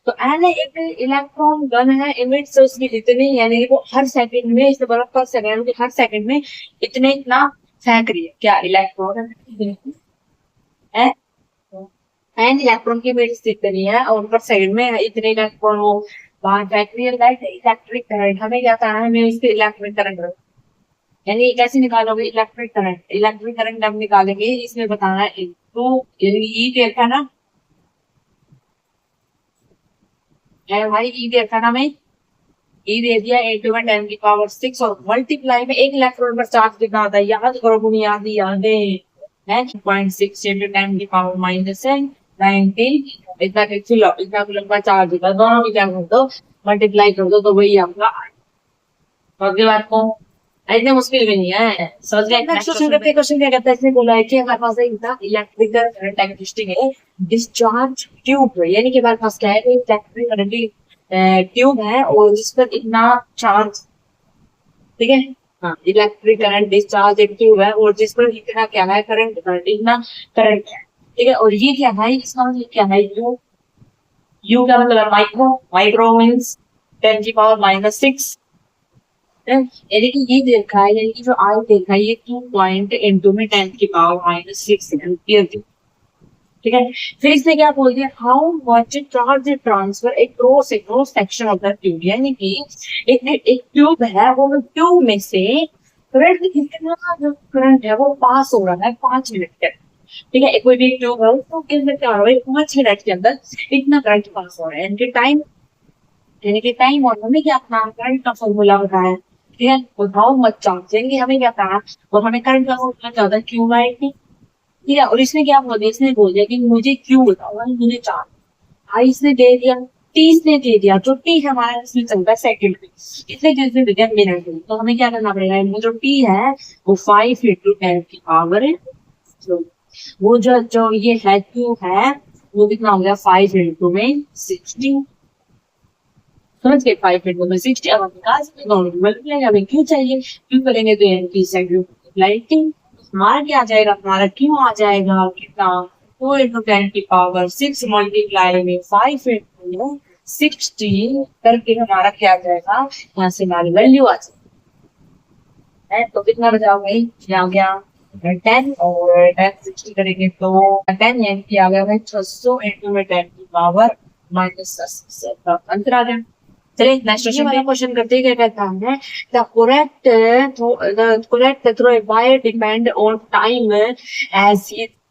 तो एन एक इलेक्ट्रॉन गन है, इमिट्स उसकी इतनी, यानी कि वो हर सेकंड में, इस बर्फ पर सेकंड हर सेकंड में इतने इतना फेंक रही है। क्या इलेक्ट्रॉन है, एन इलेक्ट्रॉन की इमिट्स इतनी है, और पर सेकंड में इतने इलेक्ट्रॉन वो बाहर फेंक रही है। लाइक इलेक्ट्रिक करंट, हमें क्या करना है, हमें उसके इलेक्ट्रिक करंट, यानी कैसे निकालोगे इलेक्ट्रिक करंट। इलेक्ट्रिक करंट हम निकालेंगे, इसमें बताना है तो, यानी ई देखा ना भाई, ई देखा ना, मैं ई दे दिया 8 × 10⁻⁶, और मल्टीप्लाई में एक इलेक्ट्रॉन पर चार्ज कितना होता है, याद करो बुनियादी यादें है 0.6 × 10⁻⁻19, इतना इतना कूलम का चार्ज होता है। दोनों की क्या कर दो, मल्टीप्लाई कर दो, तो वही आपका। अगली बात को इतने मुश्किल भी नहीं है, समझ गए। क्वेश्चन क्या कहता है, इसने बोला है कि हमारे पास एक इलेक्ट्रिकल करंट एक्जिस्टिंग है डिस्चार्ज ट्यूब, यानी कि हमारे पास क्या है, इलेक्ट्रिक करंट ट्यूब है और जिस पर इतना चार्ज, ठीक है, हाँ, इलेक्ट्रिक करंट डिस्चार्ज एक ट्यूब है और जिस पर इतना क्या है करंट, इतना करंट है। ठीक है, और ये क्या है, इसका मतलब क्या है, यू का मतलब माइक्रो, माइक्रो मीन्स 10⁻⁻�6, यानी कि ये देखा है, यानी कि जो आई देखा है ये 2 पॉइंट इंटू में 10⁻⁻6 एम्पियर। ठीक है, फिर इसने क्या बोल दिया, how much charge transfer cross section of the tube, यानी कि एक ट्यूब है, वो ट्यूब में से करंट कितना, जो करंट है वो पास हो रहा है 5 मिनट के। ठीक है, कोई भी ट्यूब है उसको क्या हो रहा है 5 मिनट के अंदर इतना करंट पास हो रहा है, यानी कि टाइम और हमें क्या अपना करंट का फॉर्मूला बताया। ठीक है, तो हाउ मच चार्ज, यानी कि हमें क्या करना, और हमें करंट का फॉर्मूला क्या होता है, क्यू बाई टी। ठीक है, और इसने क्या बोल दिया, इसने बोल दिया कि मुझे क्यू बताओ, मुझे चार्ज आई इसने दे दिया, टी इसने दे दिया, जो टी है हमारा इसमें चलता है सेकंड में, इसने जिसने दे दिया मिनट में। तो हमें क्या करना पड़ेगा, वो जो टी है वो 5 × 10⁻, वो जो ये है क्यू है वो कितना हो गया 5 × 60, समझ गए 5 मिनट में 60 अब हम निकाल सकते मल्टीप्लाई हमें क्यों चाहिए, क्यों करेंगे तो एनपी से मल्टीप्लाई हमारा क्या आ जाएगा, हमारा क्यों आ जाएगा कितना 2 इंटू 10 की पावर 6 मल्टीप्लाई में 5 इंटू 60 करके हमारा क्या आ जाएगा, यहाँ से हमारी वैल्यू आ जाएगी है। तो कितना बचा भाई, यहाँ गया 10 और 10 60 करेंगे तो 10 यानी कि आ गया भाई 600 इंटू में 10 की पावर -10 अंतर आ गया। चलिए नेक्स्ट क्वेश्चन करते ही क्या कहता है, the current through wire depend on time as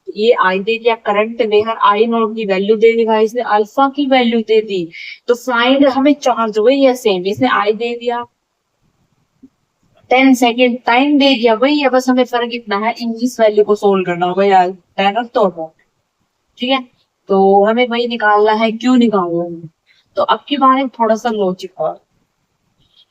ये आई दे दिया करंट ने हर आई नॉट की वैल्यू दे दी भाई, इसने अल्फा की वैल्यू दे दी, तो फाइंड हमें चार्ज वही है सेम, इसने आई दे दिया 10 सेकेंड टाइम दे दिया वही है, बस हमें फर्क इतना है इस वैल्यू को सोल्व करना होगा यार 10 और तो ठीक है। तो हमें वही निकालना है, क्यों निकालना है, तो अब की बार थोड़ा सा लॉजिक और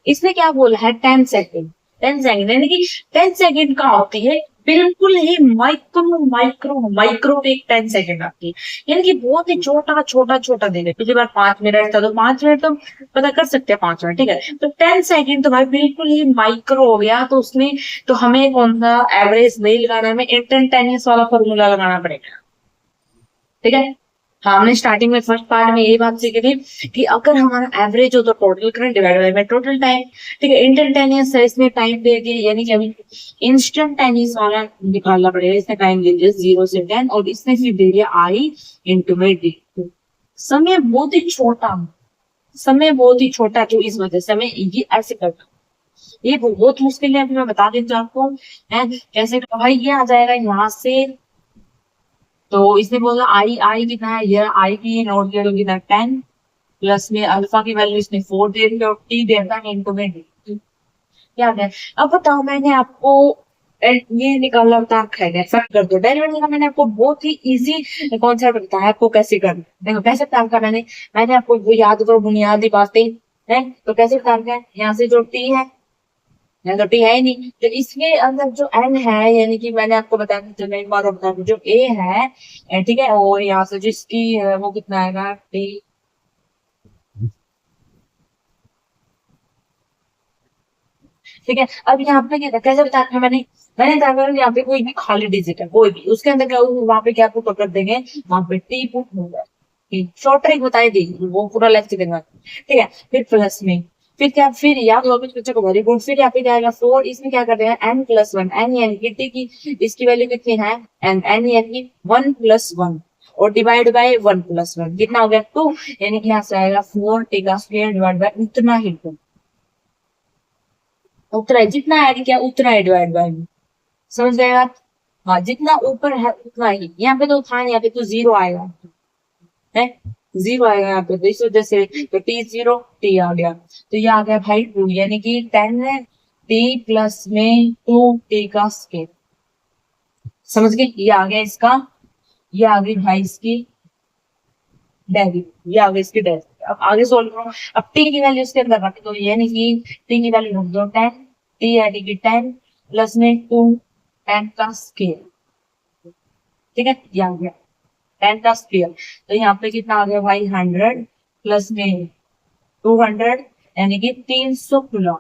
इसने क्या बोला है 10 सेकेंड 10 सेकेंड यानी कि 10 सेकेंड का होती है बिल्कुल ही माइक्रो माइक्रो माइक्रो एक 10 सेकेंड आती है, यानी कि बहुत ही छोटा छोटा छोटा देंगे। पिछली बार 5 मिनट था तो 5 मिनट तो पता कर सकते हैं 5 मिनट, ठीक है। तो 10 सेकेंड तो भाई बिल्कुल ही माइक्रो हो गया, तो उसमें तो हमें कौन सा एवरेज नहीं लगाना, हमें इंस्टेंटेनियस वाला फॉर्मूला लगाना पड़ेगा, ठीक है। हाँ, हमने स्टार्टिंग में फर्स्ट पार्ट में यही बात सीखी थी कि अगर हमारा एवरेज हो तो total current divided by total time, ठीक है। इंस्टेंटेनियस है, इसने टाइम दे दिया यानी कि अभी इंस्टेंटेनियस वाला निकालना पड़ेगा, इसने टाइम दे दिया 0 से 10 और इसने फिर दे दिया आई इंटू में डी। समय बहुत ही छोटा, समय बहुत ही छोटा, तो इस वजह से हमें ये ऐसे करना, ये बहुत मुश्किल है, अभी मैं बता देती हूँ आपको है कैसे। भाई ये आ जाएगा यहाँ से, तो इसने बोला आई आई कितना है, ये आई की नोट दे दो कितना 10 प्लस में अल्फा की वैल्यू इसने 4 दे दी और टी देता है इनको में डी, याद है। अब बताओ मैंने आपको ये निकालना बता रखा है, फर्क कर दो डेरिवेटिव का, मैंने आपको बहुत ही इजी कॉन्सेप्ट बताया आपको कैसे करना। देखो कैसे बता रखा मैंने आपको वो याद करो बुनियादी बातें है, तो कैसे बता रखा है, यहाँ से जो टी है यहाँ तो टी है ही नहीं, तो इसके अंदर जो एन है यानी कि मैंने आपको बताया था, मैं एक बार और बता दूं, जो ए है ठीक है, और यहाँ से जिसकी वो कितना आएगा टी, ठीक है। अब यहाँ पे क्या कैसे बताया मैंने मैंने बताया यहाँ पे कोई भी खाली डिजिट है कोई भी, उसके अंदर क्या वहां पे क्या आपको पकड़ देंगे, वहां पे टी पुट होगा, शॉर्ट ट्रिक बताई दी वो पूरा लेक्चर देंगे, ठीक है। फिर प्लस में फिर क्या, फिर याद होगा कुछ बच्चों को वेरी गुड, फिर यहाँ पे जाएगा 4, इसमें क्या करते हैं n+1, n यानी कि टी की इसकी वैल्यू कितनी है n यानी कि 1+1 और डिवाइड बाय 1+1 कितना हो गया 2, यानी कि यहाँ से आएगा 4 टी का स्क्वायर डिवाइड बाय उतना ही 2, उतना है जितना है क्या उतना है डिवाइड बाय, समझ गए आप। हाँ जितना ऊपर है उतना ही, यहाँ पे तो था, यहाँ पे तो 0 आएगा है, 0 आएगा यहाँ पे, तो इस वजह से तो टी 0 टी आ गया, तो ये आ गया भाई 2 यानी कि 10 है टी प्लस में 2 टी का स्क्वायर, समझ गए। ये आ गया इसका, ये आ गई भाई इसकी डेरिवेटिव, ये आ गई इसकी डेरिवेटिव। अब आगे सोल्व करो, अब टी की वैल्यू इसके अंदर रख दो, यानी कि टी की वैल्यू रख दो 10, टी यानी कि 10 प्लस में 2 10 का स्क्वायर, ठीक है। ये आ गया 10 का स्क्वायर, तो यहाँ पे कितना आ गया भाई 100 प्लस में 200 यानी कि 300 कूलम,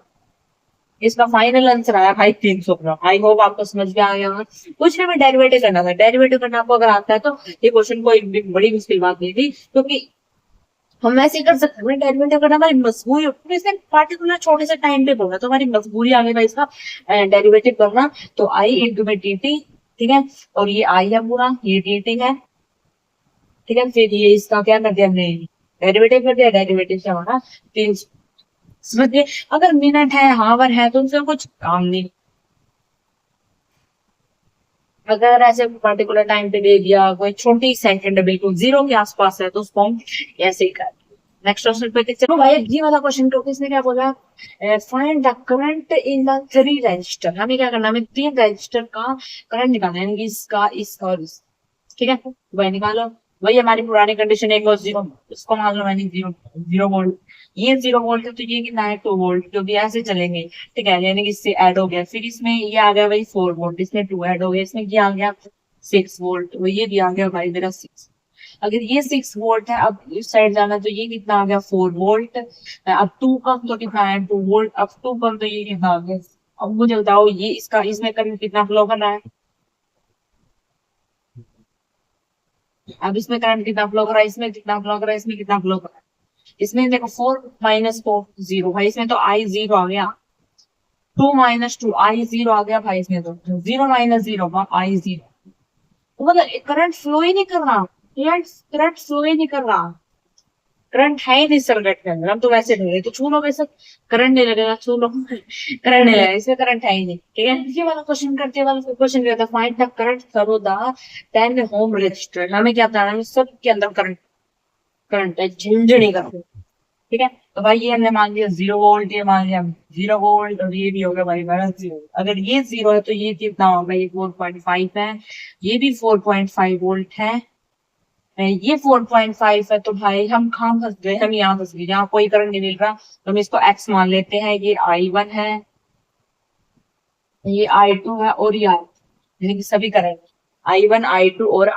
इसका फाइनल आंसर आया भाई 300 कूलम। आई होप आपको समझ में आ गया होगा, कुछ हमें डेरिवेटिव करना था, डेरिवेटिव करना आपको अगर आता है तो ये क्वेश्चन कोई बड़ी मुश्किल बात नहीं थी, क्योंकि हम वैसे ही कर सकते हैं, डेरिवेटिव करना हमारी मजबूरी होती है, इसने पार्टिकुलर छोटे से टाइम पे बोला तो हमारी मजबूरी आ गई भाई इसका डेरिवेटिव करना, तो आई इंटू में डी टी, ठीक है। और ये आई है पूरा, ये डी टी है, ठीक है। फिर ये इसका क्या कर दिया हमने डेरिवेटिव कर दिया, डेरिवेटिव से हमारा 300, समझ गए। अगर मिनट है हावर है तो उनसे कुछ काम नहीं, अगर ऐसे पर्टिकुलर टाइम पे दे दिया कोई छोटी सेकंड बिल्कुल 0 के आसपास है तो उसको हम ऐसे ही कर। नेक्स्ट क्वेश्चन पे चलो भाई, ये वाला क्वेश्चन तो इसने क्या बोला, find the current in the 3 register, हमें क्या करना है, हमें 3 रजिस्टर का करंट निकालना है, यानी इसका इसका और इसका, ठीक है। वही निकालो, वही हमारी पुरानी कंडीशन 1 और 0, इसको मान लो मैंने 0 वोल्ट, ये 0 वोल्ट है तो ये कितना है 2 वोल्ट, जो भी ऐसे चलेंगे, ठीक है। यानी कि इससे ऐड हो गया, फिर इसमें ये आ गया भाई 4 वोल्ट, इसमें 2 ऐड हो गया, इसमें ये आ गया 6 वोल्ट, तो ये भी आ गया भाई मेरा 6, अगर ये 6 वोल्ट है, अब इस साइड जाना तो ये कितना आ गया 4 वोल्ट। अब 2 कम तो कितना है 2 वोल्ट, अब 2 कम तो ये कितना आ गया। अब मुझे बताओ ये इसका इसमें करंट कितना फ्लो कर रहा है। अब इसमें करंट कितना फ्लो कर रहा है, इसमें कितना फ्लो कर रहा है, इसमें कितना फ्लो कर रहा है। इसमें देखो 4 - 4 0 भाई, इसमें तो आई जीरो आ गया। 2 - 2 आई जीरो आ गया भाई, इसमें तो 0 - 0 आई जीरो। तो मतलब करंट फ्लो ही नहीं कर रहा, करंट फ्लो ही नहीं कर रहा। करंट है ही नहीं सर्किट के अंदर, हम तो वैसे ढूंढ रहे तो छू लो वैसे, करंट नहीं लगेगा, छू लो करंट नहीं लगेगा, इसमें करंट है ही नहीं। ठीक है, ये वाला क्वेश्चन करते हैं, वाला क्वेश्चन कहता है find the current through the 10 ohm resistor. हमें क्या बताना है, हमें सब के अंदर करंट करंट है, झिंझणी करंट। ठीक है, तो भाई ये हमने मान लिया 0 वोल्ट, ये मान लिया 0 वोल्ट, और ये भी होगा भाई बड़ा 0। अगर ये 0 है तो ये कितना होगा, ये 4.5 है, ये भी 4.5 वोल्ट है, ये 4.5 है। तो भाई हम कहाँ फंस गए, हम यहाँ फंस गए, यहाँ कोई करंट नहीं मिल रहा, तो हम इसको एक्स मान लेते हैं। ये I1 है, ये I2 है, और ये यानी कि सभी करंट I1 I2 और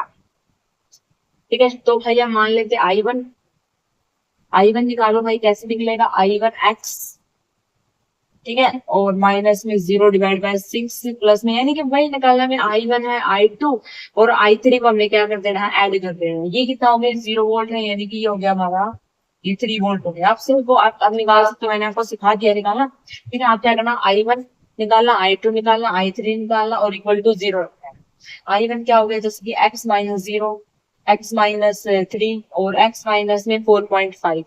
ठीक है। तो भाई हम मान लेते हैं I1 निकालो भाई, कैसे निकलेगा I1x। ठीक है, और माइनस में 0/6 प्लस में, यानी कि वही निकालना में I1 है I2 और I3 को हमने क्या कर देना है, ऐड कर देना है। ये कितना हो गया 0 वोल्ट है, यानी कि ये हो गया हमारा, ये 3 वोल्ट हो गया। आप सिर्फ आप निकाल सकते हो, मैंने आपको सिखा दिया निकालना। ठीक है, आप क्या करना, I1 निकालना, I2 निकालना, I3 निकालना, और इक्वल टू 0 रखना है। I1 क्या हो गया, जैसे कि x - 0, x - 3 और x माइनस में 4.5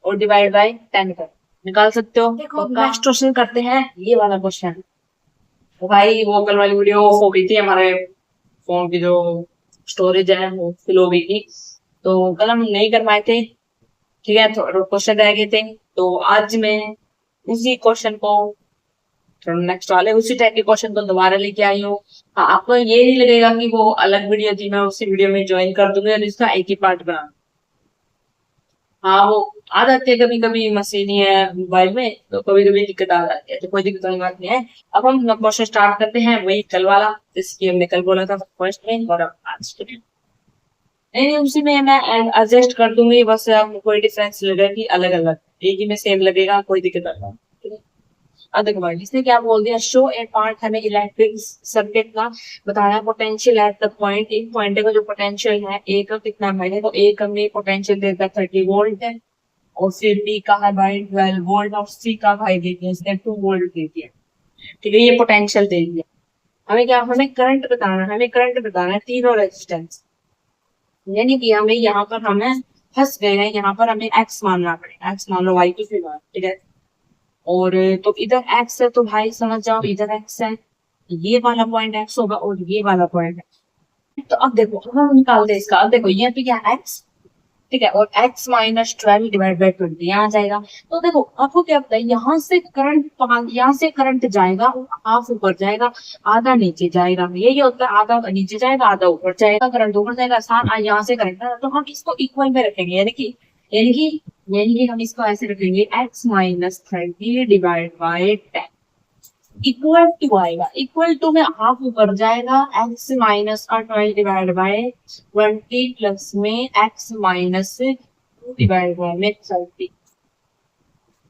और डिवाइड बाय 10 कर निकाल सकते हो। देखो नेक्स्ट क्वेश्चन करते हैं, ये वाला क्वेश्चन। तो भाई वो कल वाली वीडियो ऑफ हो गई थी, हमारे फोन की जो स्टोरेज है वो फिल हो गई थी, तो कल हम नहीं कर पाए थे। ठीक है, तो क्वेश्चन रह गए थे, तो आज मैं उसी क्वेश्चन को, नेक्स्ट वाले उसी टाइप के क्वेश्चन को दोबारा लेके आई हूँ। हाँ, आपको ये नहीं लगेगा कि वो अलग वीडियो थी, मैं उसी वीडियो में ज्वाइन कर दूंगी और इसका एक ही पार्ट बना। हाँ, वो आ जाती है कभी कभी, मशीन ही है मोबाइल में, तो कभी कभी दिक्कत आ जाती है, तो कोई दिक्कत वाली बात नहीं है। अब हम क्वेश्चन स्टार्ट करते हैं, वही कल वाला जिसकी हमने कल बोला था फर्स्ट में, और अब आज के नहीं, उसी में मैं एडजस्ट कर दूंगी, बस कोई डिफरेंस लगेगा कि अलग अलग, एक ही में सेम लगेगा, कोई दिक्कत नहीं। अदर वर्ड इसने क्या बोल दिया, शो ए पार्ट, हमें इलेक्ट्रिक सर्किट का बताना है पोटेंशियल एट द पॉइंट। एक पॉइंट का जो पोटेंशियल है ए का कितना है, तो ए का में पोटेंशियल देता है 30 वोल्ट है, और फिर बी का है भाई 12 वोल्ट, और सी का भाई दे दिया इसने 2 वोल्ट दे दिया। ठीक है, ये पोटेंशियल दे दिया। हमें क्या, हमें करंट बताना है, हमें करंट बताना है तीनों रेजिस्टेंस, यानी कि हमें यहाँ पर हमें फंस गए हैं, यहाँ पर हमें एक्स मानना पड़ेगा, एक्स मान लो वाई की फिर ठीक है। और तो इधर एक्स है, तो भाई समझ जाओ इधर एक्स है, ये वाला पॉइंट एक्स होगा और ये वाला पॉइंट है। तो अब देखो, अब हम निकालते हैं इसका, अब देखो ये पे क्या एक्स, ठीक है, और x - 12/20 यहाँ आ जाएगा। तो देखो आपको क्या पता है, यहाँ से करंट, यहाँ से करंट जाएगा और हाफ ऊपर जाएगा, आधा नीचे जाएगा, यही होता है, आधा नीचे जाएगा आधा ऊपर जाएगा, करंट ऊपर जाएगा, आसान यहाँ से करंट, तो हम इसको इक्वल में रखेंगे, यानी कि हम इसको ऐसे रखेंगे x - 30/10 इक्वल टू आएगा, इक्वल टू में हाफ ऊपर जाएगा, x - 12/20 प्लस में x - 2/30।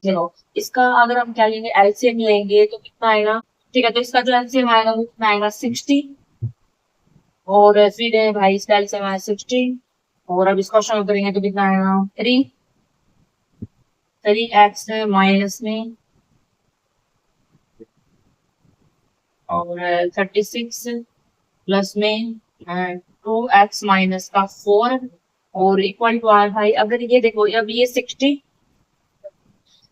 चलो इसका अगर हम क्या लेंगे, एलसीएम लेंगे तो कितना आएगा। ठीक है, तो इसका जो एलसीएम आएगा वो कितना आएगा 60, और फिर है भाई इसका एलसीएम आएगा 60, और अब इसको सॉल्व करेंगे तो कितना आएगा 3x माइनस में, और 36 प्लस में 2x - 4, और इक्वल टू आर भाई, अगर ये देखो अब ये 60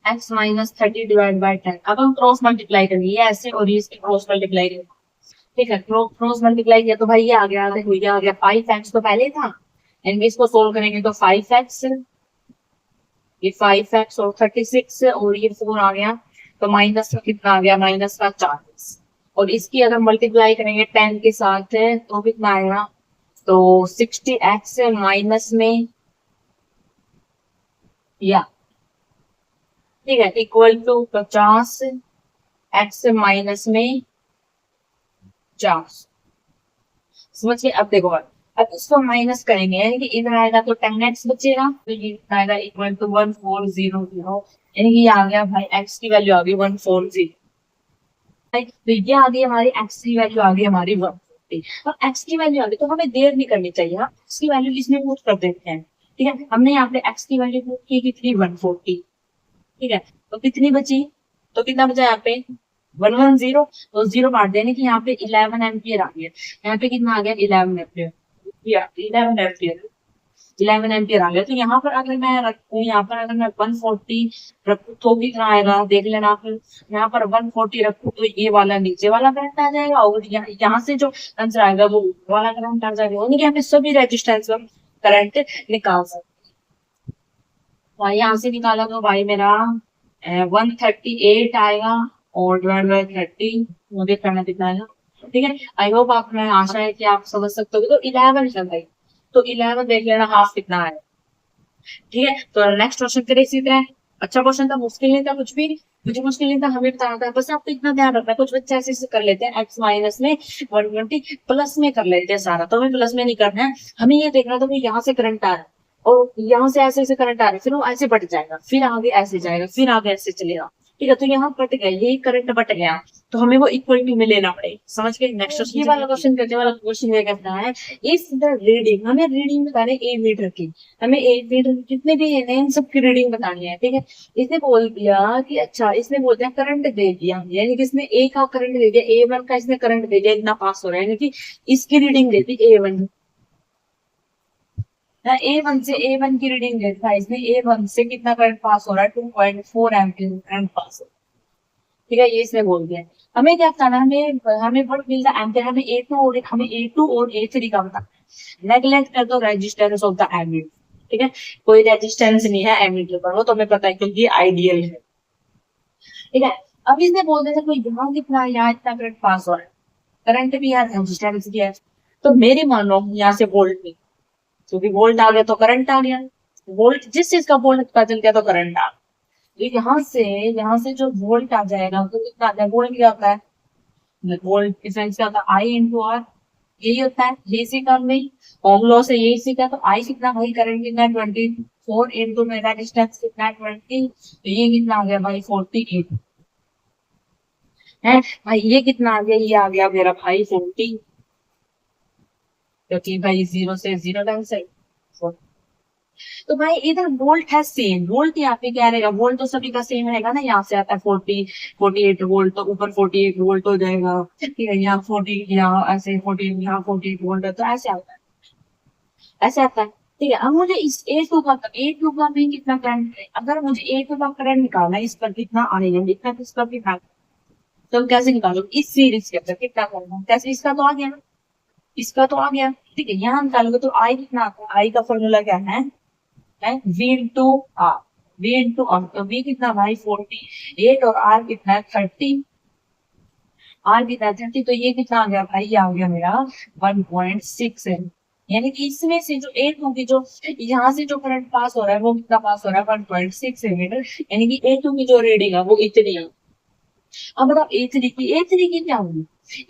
x - 30/10, अब हम क्रॉस मल्टीप्लाई करेंगे, ये ऐसे और ये इसके क्रॉस मल्टीप्लाई करेंगे। ठीक है, क्रॉस मल्टीप्लाई किया तो भाई ये आ गया, देखो ये आ गया 5x तो पहले था, एंड इसको सोल्व करेंगे तो 5x, ये 5x और 36 और ये 4 आ गया, तो माइनस का कितना आ गया, माइनस का 40, और इसकी अगर मल्टीप्लाई करेंगे 10 के साथ तो कितना आएगा, तो 60x माइनस में, या ठीक है, इक्वल टू 50x माइनस में 50। समझिए, अब देखो अब इसको माइनस करेंगे, यानी कि इधर आएगा तो 10x बचेगा, तो ये आएगा इक्वल टू 1400, यानी कि ये आ गया भाई x की वैल्यू आ गई 140। तो ये आ गई हमारी x की वैल्यू आ गई हमारी 140। अब x की वैल्यू आ गई तो हमें देर नहीं करनी चाहिए, हम x की वैल्यू इसमें पुट कर देते हैं। ठीक है, हमने यहाँ पे x की वैल्यू पुट की कितनी 140। ठीक है, तो कितनी बची, तो कितना बचा यहाँ पे 110, तो 0 काट देने की यहाँ पे 11 एम्पियर आ गया। यहाँ पे कितना आ गया 11 एम्पियर, 11 एम्पियर आ गया। तो यहाँ पर अगर मैं रखूँ, यहाँ पर अगर मैं 140 रखूँ तो कितना आएगा देख लेना। फिर यहाँ पर 140 रखूँ तो ये वाला नीचे वाला करंट आ जाएगा, और यहाँ से जो आंसर आएगा वो ऊपर वाला करंट आ जाएगा, यानी कि हमें सभी रेजिस्टेंस पर करंट निकाल सकते हैं। भाई यहाँ से निकाला तो भाई मेरा 138 आएगा, और डिवाइड बाय 30 मुझे करना कितना आएगा। ठीक है, आई होप आप, मैं आशा है कि आप समझ सकते हो। तो 11 है भाई, तो 11 देख लेना हाफ कितना है। ठीक है, तो नेक्स्ट क्वेश्चन करें इसी तरह। अच्छा क्वेश्चन था, मुश्किल नहीं था कुछ भी, मुझे मुश्किल नहीं था, हमें बताना था। बस आपको इतना ध्यान रखना है, कुछ बच्चे ऐसे ऐसे कर लेते हैं, एक्स माइनस में 120 प्लस में कर लेते हैं सारा, तो हमें प्लस में नहीं करना है। हमें ये देखना था कि यहाँ से करंट आ रहा है और यहाँ से ऐसे ऐसे करंट आ रहा है, फिर वो ऐसे बढ़ जाएगा, फिर आगे ऐसे जाएगा, फिर आगे ऐसे चलेगा। ठीक है, तो यहाँ कट गया, ये करंट बट गया, तो हमें वो इक्वलिटी में लेना पड़ेगा। समझ गए। नेक्स्ट क्वेश्चन, ये वाला क्वेश्चन करने वाला क्वेश्चन ये कहता है, इस द रीडिंग, हमें रीडिंग बताने 1 मीटर की, हमें 1 मीटर जितने भी है इन सबकी रीडिंग बतानी है। ठीक है, इसने बोल दिया कि अच्छा, इसने बोल दिया करंट दे दिया, यानी कि इसने ए का करंट दे दिया, A1 का इसने करंट दे दिया, इतना पास हो रहा है, यानी कि इसकी रीडिंग देती A1। A1 से A1 की रीडिंग देखा इसने, A1 से कितना करंट पास हो रहा है 2.4 एम्पियर करंट पास हो। ठीक है, ये इसने बोल दिया। हमें क्या बताना है, हमें हमें व्हाट विल द एम्पियर, हमें A2 और A3 का बताना है। नेगलेक्ट कर दो रेजिस्टेंस ऑफ द एमीटर। ठीक है, कोई रेजिस्टेंस नहीं है एमीटर पर, वो तो हमें पता है क्योंकि आइडियल है। ठीक है, अब इसने बोल दिया कोई यहाँ कितना, यहाँ इतना करंट पास हो रहा है, करंट भी है रेजिस्टेंस भी है, तो मेरी मानो यहाँ से वोल्ट नहीं, क्योंकि वोल्ट आ गया तो करंट आ गया, वोल्ट जिस चीज का वोल्ट पता चल गया तो करंट आ गया। तो यहाँ से जो वोल्ट आ जाएगा तो कितना आता है, वोल्ट क्या होता है, वोल्ट डिफरेंस क्या होता है, आई इंटू आर, यही होता है, यही सीखा हमने ओम लॉ से, यही सीखा। तो आई कितना, वही करंट कितना 24 इंटू मेरा डिस्टेंस कितना 20, तो ये कितना आ गया भाई 48 है भाई। ये कितना आ गया, ये आ गया मेरा भाई 40, क्योंकि भाई 0 से 0 टाइम से। तो भाई इधर वोल्ट है सेम, वोल्ट यहाँ पे क्या रहेगा, वोल्ट तो सभी का सेम रहेगा ना, यहाँ से आता है 48 वोल्ट, तो ऊपर 48 वोल्ट हो जाएगा। ठीक है, यहाँ 40, यहाँ ऐसे 48, यहाँ 48 वोल्ट है, तो ऐसे आता है, ऐसे आता है। ठीक है, अब मुझे इस A2 का भी कितना करंट है, अगर मुझे A2 का करंट निकालना है, इस पर कितना आएगा, इतना इस पर कितना, तो हम कैसे निकालो, इस सीरीज के अंदर कितना करना है, कैसे, इसका तो आ गया ना, इसका तो आ गया। ठीक है, यहाँ निकालोगे तो आई कितना आता है, आई का फॉर्मूला क्या है V into R, V into R, तो V कितना भाई 48 और R कितना है 30, R कितना है 30, तो ये कितना आ गया भाई, ये आ गया मेरा 1.6 है। यानी कि इसमें से जो A2 की जो यहाँ से जो करंट पास हो रहा है वो कितना पास हो रहा है 1.6 मीटर, यानी कि A2 की जो रीडिंग है वो इतनी है। अब बताओ A3 की क्या होगी,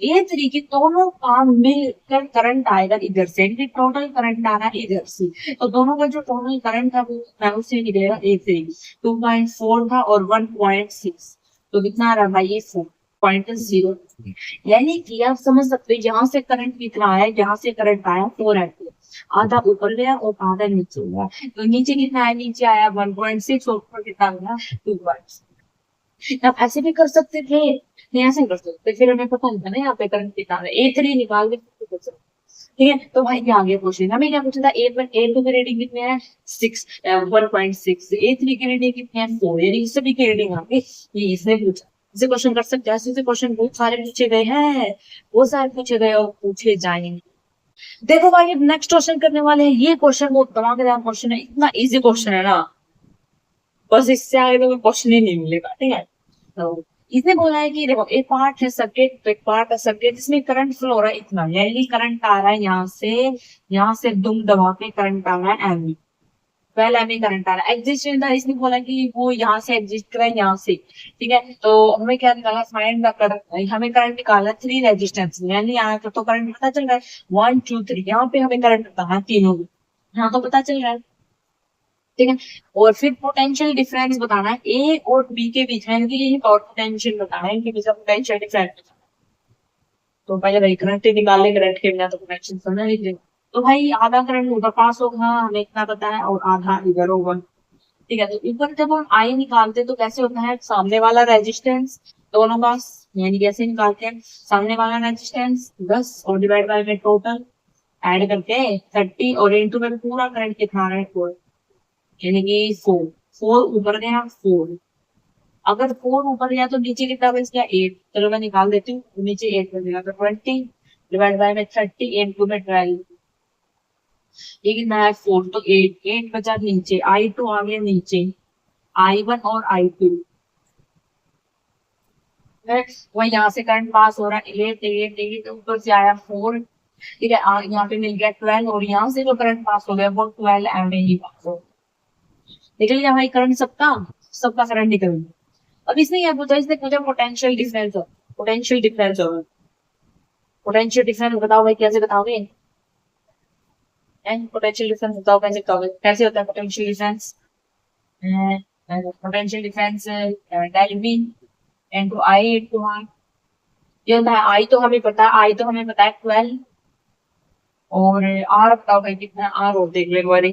A3 की दोनों काम मिलकर करंट आएगा इधर से, टोटल करंट आ रहा है इधर से, तो दोनों का जो टोटल करंट है वो उससे निकलेगा A3, 2.4 था और 1.6, तो कितना आ रहा है भाई ये 4.0। यानी कि आप समझ सकते हो यहाँ से करंट कितना आया, यहाँ से करंट आया 4 एम्पियर, आधा ऊपर गया और आधा नीचे गया, तो नीचे कितना आया, नीचे आया 1.6 और ऊपर कितना गया 2.6। आप ऐसे भी कर सकते थे, नहीं ऐसे कर सकते, फिर हमें पता नहीं था ना यहाँ पे करंट कितना है, A3 निकाल के फिर कर सकते। ठीक है, तो भाई ये आगे क्वेश्चन, हमें क्या पूछा था, A2 की रीडिंग कितनी है 1.6, A3 की रीडिंग कितनी है 4, यानी सभी की रीडिंग आ गई, ये इसने पूछा। ऐसे क्वेश्चन कर सकते हैं, ऐसे क्वेश्चन बहुत सारे पूछे गए हैं, बहुत सारे पूछे गए और पूछे जाएंगे। देखो भाई नेक्स्ट क्वेश्चन करने वाले हैं, ये क्वेश्चन बहुत धमाकेदार क्वेश्चन है, इतना इजी क्वेश्चन है ना, बस इससे आगे तो कोई क्वेश्चन ही नहीं मिलेगा। ठीक है, तो इसने बोला है कि देखो एक पार्ट है सर्किट, तो एक पार्ट है सर्किट जिसमें करंट फ्लो हो रहा है इतना, यानी करंट आ रहा है यहाँ से दुम दबा के करंट आ रहा है एम, 12 एमए करंट आ रहा है। एग्जिस्ट इन द, इसने बोला कि वो यहाँ से एग्जिस्ट कर रहा है यहाँ से, ठीक है। तो हमें क्या निकालना, फाइंड द करंट, हमें करंट निकालना 3 रेजिस्टेंस में, यानी यहाँ तो करंट पता चल रहा है 1 2 3, यहाँ पे हमें करंट बताना है तीनों में, यहाँ तो पता चल रहा है, ठीक है। और फिर पोटेंशियल डिफरेंस बताना है ए और बी के बीच में, यानी कि और पोटेंशियल बताना है, इनके बीच में पोटेंशियल डिफरेंस। तो पहले भाई करंट निकाल ले, करंट के बिना तो पोटेंशियल समझ लीजिए। तो भाई आधा करंट उधर पास होगा, हमें इतना पता है, और आधा इधर होगा, ठीक है। तो ऊपर जब हम आई निकालते हैं तो कैसे होता है, सामने वाला रेजिस्टेंस दोनों पास, यानी कैसे निकालते हैं, सामने वाला रेजिस्टेंस 10 और डिवाइड बाय में टोटल ऐड करके 30, और इनटू में पूरा करंट कितना आ रहा है 4, यानी कि 4, 4 ऊपर गया 4, अगर 4 ऊपर गया तो नीचे कितना बच गया 8, चलो मैं निकाल देती हूँ, तो नीचे 8 बचेगा, तो 20 डिवाइड बाय में 30 इनटू में 12, ये कितना है 4, तो 8, 8 बचा नीचे, I2 आ गया नीचे, I1 और I2 है, वही यहाँ से करंट पास हो रहा है 8 8 8, ऊपर से आया 4, ठीक है। यहाँ पे मिल गया 12, और यहाँ से जो करंट पास हो गया वो 12 एम ही पास हो, निकल गया भाई करंट सबका, सबका करंट निकल गया। अब इसने क्या पूछा, इसने पूछा पोटेंशियल डिफरेंस, पोटेंशियल डिफरेंस होगा, पोटेंशियल डिफरेंस बताओ भाई, कैसे बताओगे, पोटेंशियल डिफरेंस बताओ कैसे बताओगे, कैसे होता है potential difference, potential difference del V into I into R, ये होता है आई, तो हमें पता है, आई तो हमें पता है 12, और आर बताओ भाई कितना है, आर और देख लो एक बार।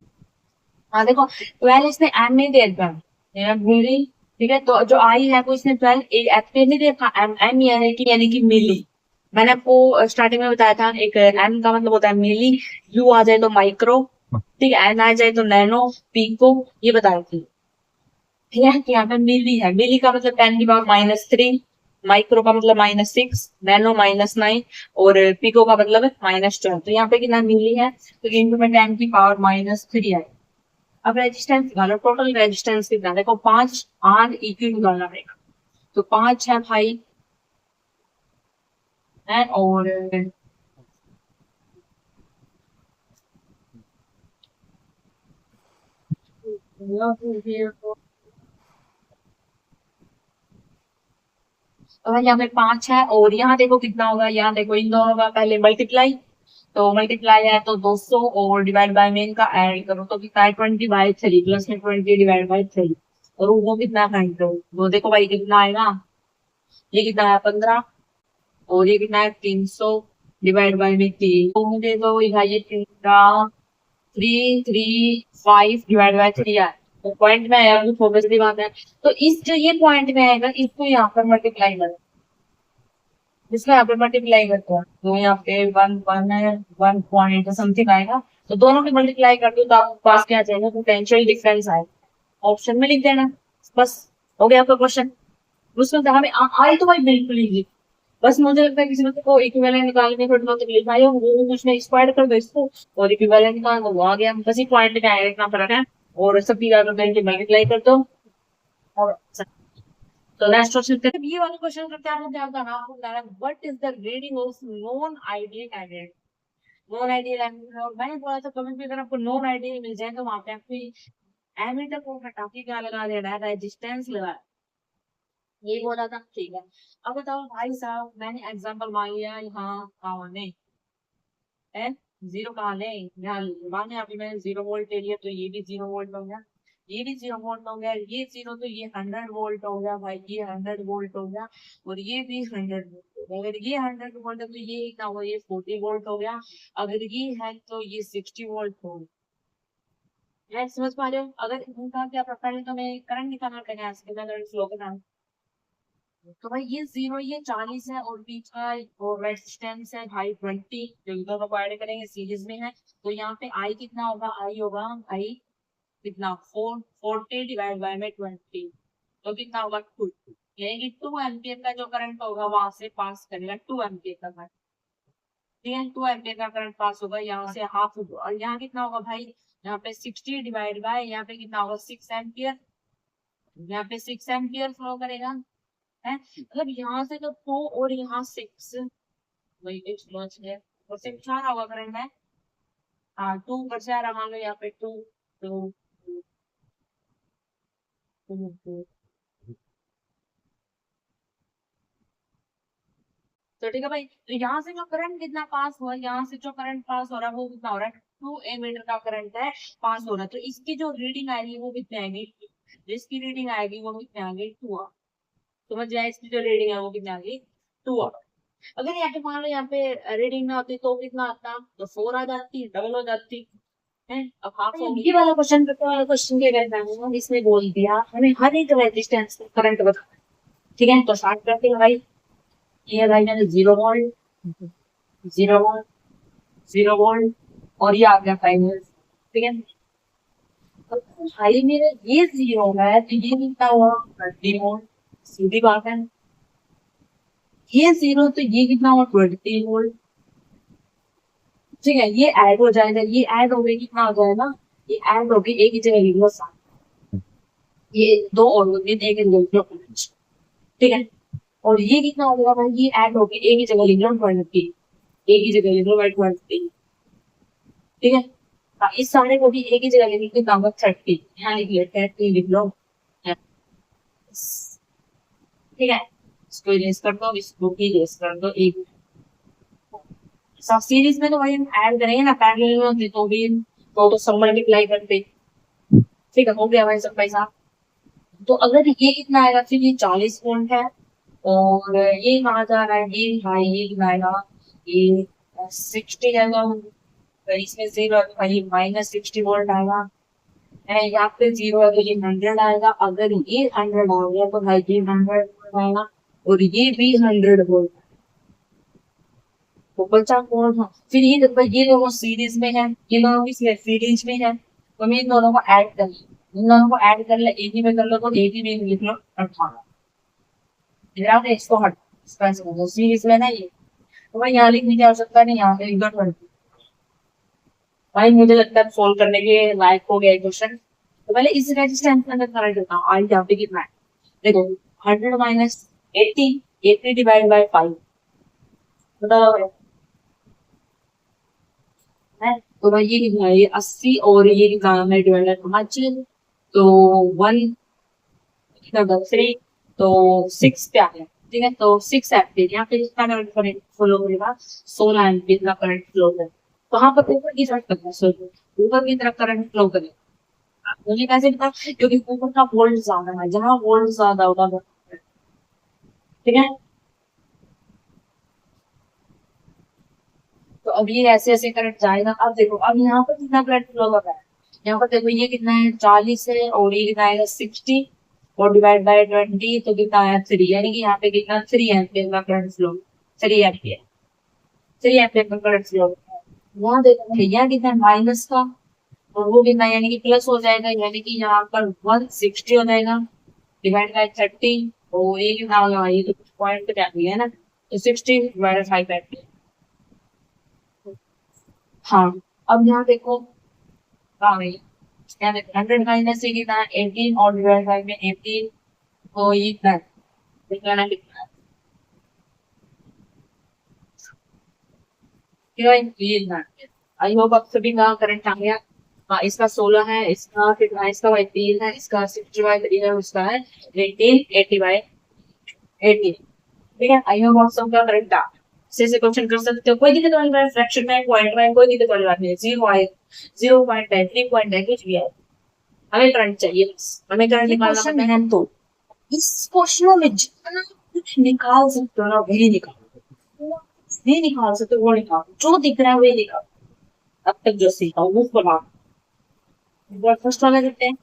हाँ देखो 12 इसने एम में दे दिया मिली, ठीक है। तो जो आई है वो इसने 12 एफ में नहीं देखा, एम एम यानी कि मिली, मैंने आपको स्टार्टिंग में बताया था, एक एम का मतलब होता है मिली, यू आ जाए तो माइक्रो, ठीक है, एन आ जाए तो नैनो, पिको, ये बताया थी, ठीक है। कि यहाँ पे मिली है, मिली का मतलब 10⁻³ माइक्रो का मतलब -6, नैनो -9, और पिको का मतलब -12, तो यहाँ पे कितना मिली है, तो इंटू में 10⁻³ है। अब रेजिस्टेंस निकालो, टोटल रेजिस्टेंस कितना, देखो 5 आर इक्यू निकालना पड़ेगा, तो 5 है भाई, है, और तो यहाँ पे 5 है, और यहाँ देखो कितना होगा, यहाँ देखो इन दोनों का पहले मल्टीप्लाई, तो मल्टीप्लाई है तो 200, और डिवाइड बाय में इनका ऐड करो तो कितना है 20/3, प्लस में 20 डिवाइड बाय 3, और वो कितना फाइंड करो, वो देखो भाई कितना आएगा, ये कितना है 15, और ये कितना है 300 डिवाइड बाय में 3, तो मुझे तो भाई ये 335 डिवाइड बाय 3 है, तो पॉइंट में आया, फोकस की बात है, तो इस जो ये पॉइंट में आएगा इसको यहाँ पर मल्टीप्लाई करो, जिसको यहाँ पे मल्टीप्लाई करते हैं, तो यहाँ पे 1 पॉइंट समथिंग आएगा, तो दोनों की मल्टीप्लाई कर दो तो आपके पास क्या आ जाएगा, पोटेंशियल डिफरेंस आएगा, ऑप्शन में लिख देना, बस हो गया आपका क्वेश्चन। उसमें तो हमें आई तो भाई बिल्कुल इजी, बस मुझे लगता है किसी ने को इक्विवेलेंट निकालने में थोड़ा तकलीफ आई हो, वो उसने स्क्वायर कर दो इसको, और इक्विवेलेंट निकाल दो, वो आ गया, बस ही पॉइंट का आएगा, इतना फर्क है, और सब की करके मल्टीप्लाई कर दो, और तो नेक्स्ट क्वेश्चन करते हैं, ये वाला क्वेश्चन करते हैं, आपको आपका नाम पूछना है, what is the reading of non ideal candidate, non ideal emitter, और मैंने बोला था कभी भी अगर आपको नॉन आइडियल मिल जाए तो वहां पे आपको एमिटर को हटा के क्या लगा देना है, रेजिस्टेंस लगा, ये बोला था, ठीक है। अब बताओ भाई साहब, मैंने एग्जांपल मान लिया, यहाँ कहाँ ने है, जीरो कहाँ ने, यहाँ माने अभी मैंने 0 वोल्ट ले लिया, तो ये भी 0 वोल्ट हो गया, ये भी 0 वोल्ट हो गया, ये 0 तो ये 100 वोल्ट हो गया भाई, ये 100 वोल्ट हो गया, और ये भी 100 वोल्ट हो गया, अगर ये 100 वोल्ट है तो ये क्या हुआ, ये 40 वोल्ट हो गया, अगर ये है तो ये 60 वोल्ट हो गया, समझ पा रहे हो, अगर इनका क्या प्रोफाइल है तो मैं करंट निकालना करना है, करंट फ्लो करना, तो भाई ये 0 ये 40 है, और बीच का और रेजिस्टेंस है भाई 20, जो दोनों को ऐड करेंगे सीरीज में है, तो यहाँ पे आई कितना होगा, आई होगा आई कितना 40 डिवाइड बाय में 20, तो कितना होगा 2, यानी कि 2 एम्पियर का जो करंट होगा वहां से पास करेगा, 2 एम्पियर का करंट, ठीक है, 2 एम्पियर का करंट पास होगा यहाँ से हाफ, और यहाँ कितना होगा भाई, यहाँ पे 60 डिवाइड बाय, यहाँ पे कितना होगा 6 एम्पियर, यहाँ पे 6 एम्पियर फ्लो करेगा, है, मतलब यहाँ से तो 2 और यहाँ 6, वही एक्स है, और 6 4 होगा करंट है, हाँ 2 ऊपर से आ रहा, मान लो यहाँ पे 2 2 तो ठीक है भाई, तो यहाँ से जो करंट कितना पास हुआ, यहाँ से जो करंट पास हो रहा है वो कितना हो रहा है, 2 एमीटर का करंट है पास हो रहा है, तो इसकी जो रीडिंग आएगी वो कितनी आएगी, जिसकी रीडिंग आएगी वो कितनी आएगी, 2 आ। समझ जाए, इसकी जो रीडिंग है वो कितनी आएगी, 2 आ। अगर यहाँ पे मान लो यहाँ पे रीडिंग ना होती तो कितना आता, तो 4 आ जाती, डबल हो जाती है। अब हाफ हो, ये वाला क्वेश्चन, पेपर वाला क्वेश्चन क्या कहता है, इसने बोल दिया हमें हर एक रेजिस्टेंस करंट बता, ठीक है, तो स्टार्ट करते हैं भाई। ये भाई मैंने 0 वोल्ट, 0 वोल्ट, 0 वोल्ट, और ये आ गया 5 वोल्ट, ठीक है। तो भाई मेरे ये 0 है तो ये कितना हुआ, 30 वोल्ट, सीधी बात है। ये 0 तो ये कितना हुआ, 20 वोल्ट, ठीक है। ये ऐड हो जाएगा, ये ऐड हो गई, कितना हो जाएगा, ये ऐड हो गई, एक ही जगह लिख लो 7, ये दो और हो गए, एक ही जगह लिख लो 5, ठीक है। और ये कितना हो गया भाई, ये ऐड हो गई, एक ही जगह लिख लो 20, एक ही जगह लिख लो 20, ठीक है। हाँ, इस सारे को भी एक ही जगह लिख के नंबर 30 यहाँ लिख लिया, 30 लिख लो, ठीक है। इसको इरेज कर दो, इसको भी इरेज कर दो, एक सब सीरीज में तो वही हम ऐड करेंगे ना, पैरेलल में होती तो भी तो सब मल्टीप्लाई करते, ठीक है। हो गया भाई सब पैसा। तो अगर ये कितना आएगा, फिर ये 40 वोल्ट है, और ये कहाँ जा रहा है, ये भाई ये कितना आएगा, ये 60 आएगा, तो इसमें 0 है तो भाई -60 वोल्ट आएगा है, यहाँ पे 0 है तो ये 100 आएगा, अगर ये 100 आ गया तो भाई ये 100 आएगा, और ये भी 100 वोल्ट, तो बचा कौन, हाँ फिर ये देखो ये दोनों सीरीज में है, ये दोनों किसमें सीरीज में है, तो मैं इन दोनों को ऐड कर ली, इन दोनों को ऐड कर ले, एक ही में कर लो तो एक ही में लिख लो 18, इसको हट, इसका सीरीज में ना ये, तो भाई यहाँ लिखने की आवश्यकता नहीं, यहाँ पे लिख दो 20। भाई मुझे लगता है सोल्व करने के लायक हो गया क्वेश्चन। तो पहले इस रेजिस्टेंस में अंदर करंट होता है, आई यहाँ पे कितना है, देखो 100 माइनस 80, 80 डिवाइड बाई 5, बताओ है। तो भाई ये कितना है, ये 80, और ये कितना है डिवाइड बाई 5, तो 1 कितना 3, तो 6 पे आ गया, ठीक है। तो 6 एम्पियर, यहाँ पे कितना करंट फ्लो करेगा, 16 एम्पियर का करंट फ्लो करेगा, वहां पर ऊपर की तरफ करना है, ऊपर की तरफ करंट फ्लो करेगा, मुझे कैसे पता, क्योंकि ऊपर का वोल्ट ज्यादा है, जहाँ वोल्ट ज्यादा होगा, ठीक है। तो अब ये ऐसे ऐसे करंट जाएगा, अब देखो अब यहाँ पर कितना करंट फ्लो कर रहा है, यहाँ पर देखो ये कितना है 40 है, और ये कितना आएगा 60, और डिवाइड बाय 20 तो कितना आया 3, यानी कि यहाँ पे कितना 3 एम्पियर का करंट फ्लो, 3 एम्पियर, 3 एम्पियर का करंट फ्लो। यहाँ देखो भैया कितना माइनस का, और वो कितना यानी कि प्लस हो जाएगा, यानी कि यहाँ पर 160 हो जाएगा, डिवाइड बाय 30, और ये कितना होगा, ये तो कुछ पॉइंट क्या है ना, तो 60 डिवाइड 5 एम्पियर। हाँ, अब यहाँ देखो, हाँ भाई, यहाँ देखो 100 माइनस से कितना 18, और डिवाइड बाय में 18, तो ये कितना है, कितना है, ये कितना है। आई होप आप सभी का करंट आ गया। हाँ, इसका 16 है, इसका कितना, इसका भाई 3 है, इसका 60 बाई 3 है, उसका है 18, 80 बाई 18, ठीक है। आई होप आप सबका करंट आ, से क्वेश्चन कर सकते हो, कोई दिक्कत वाली बात, फ्रैक्शन में पॉइंट में कोई दिक्कत वाली बात नहीं, 0 आए, 0 पॉइंट है, 3 पॉइंट है, कुछ भी है, हमें करंट चाहिए, बस हमें करंट निकालना पड़ता है। तो इस क्वेश्चनों में जितना कुछ निकाल सकते हो ना वही निकालो, नहीं निकाल सकते वो निकालो, जो दिख रहा है वही निकालो, अब तक जो सीखा वो बना। फर्स्ट वाला करते हैं,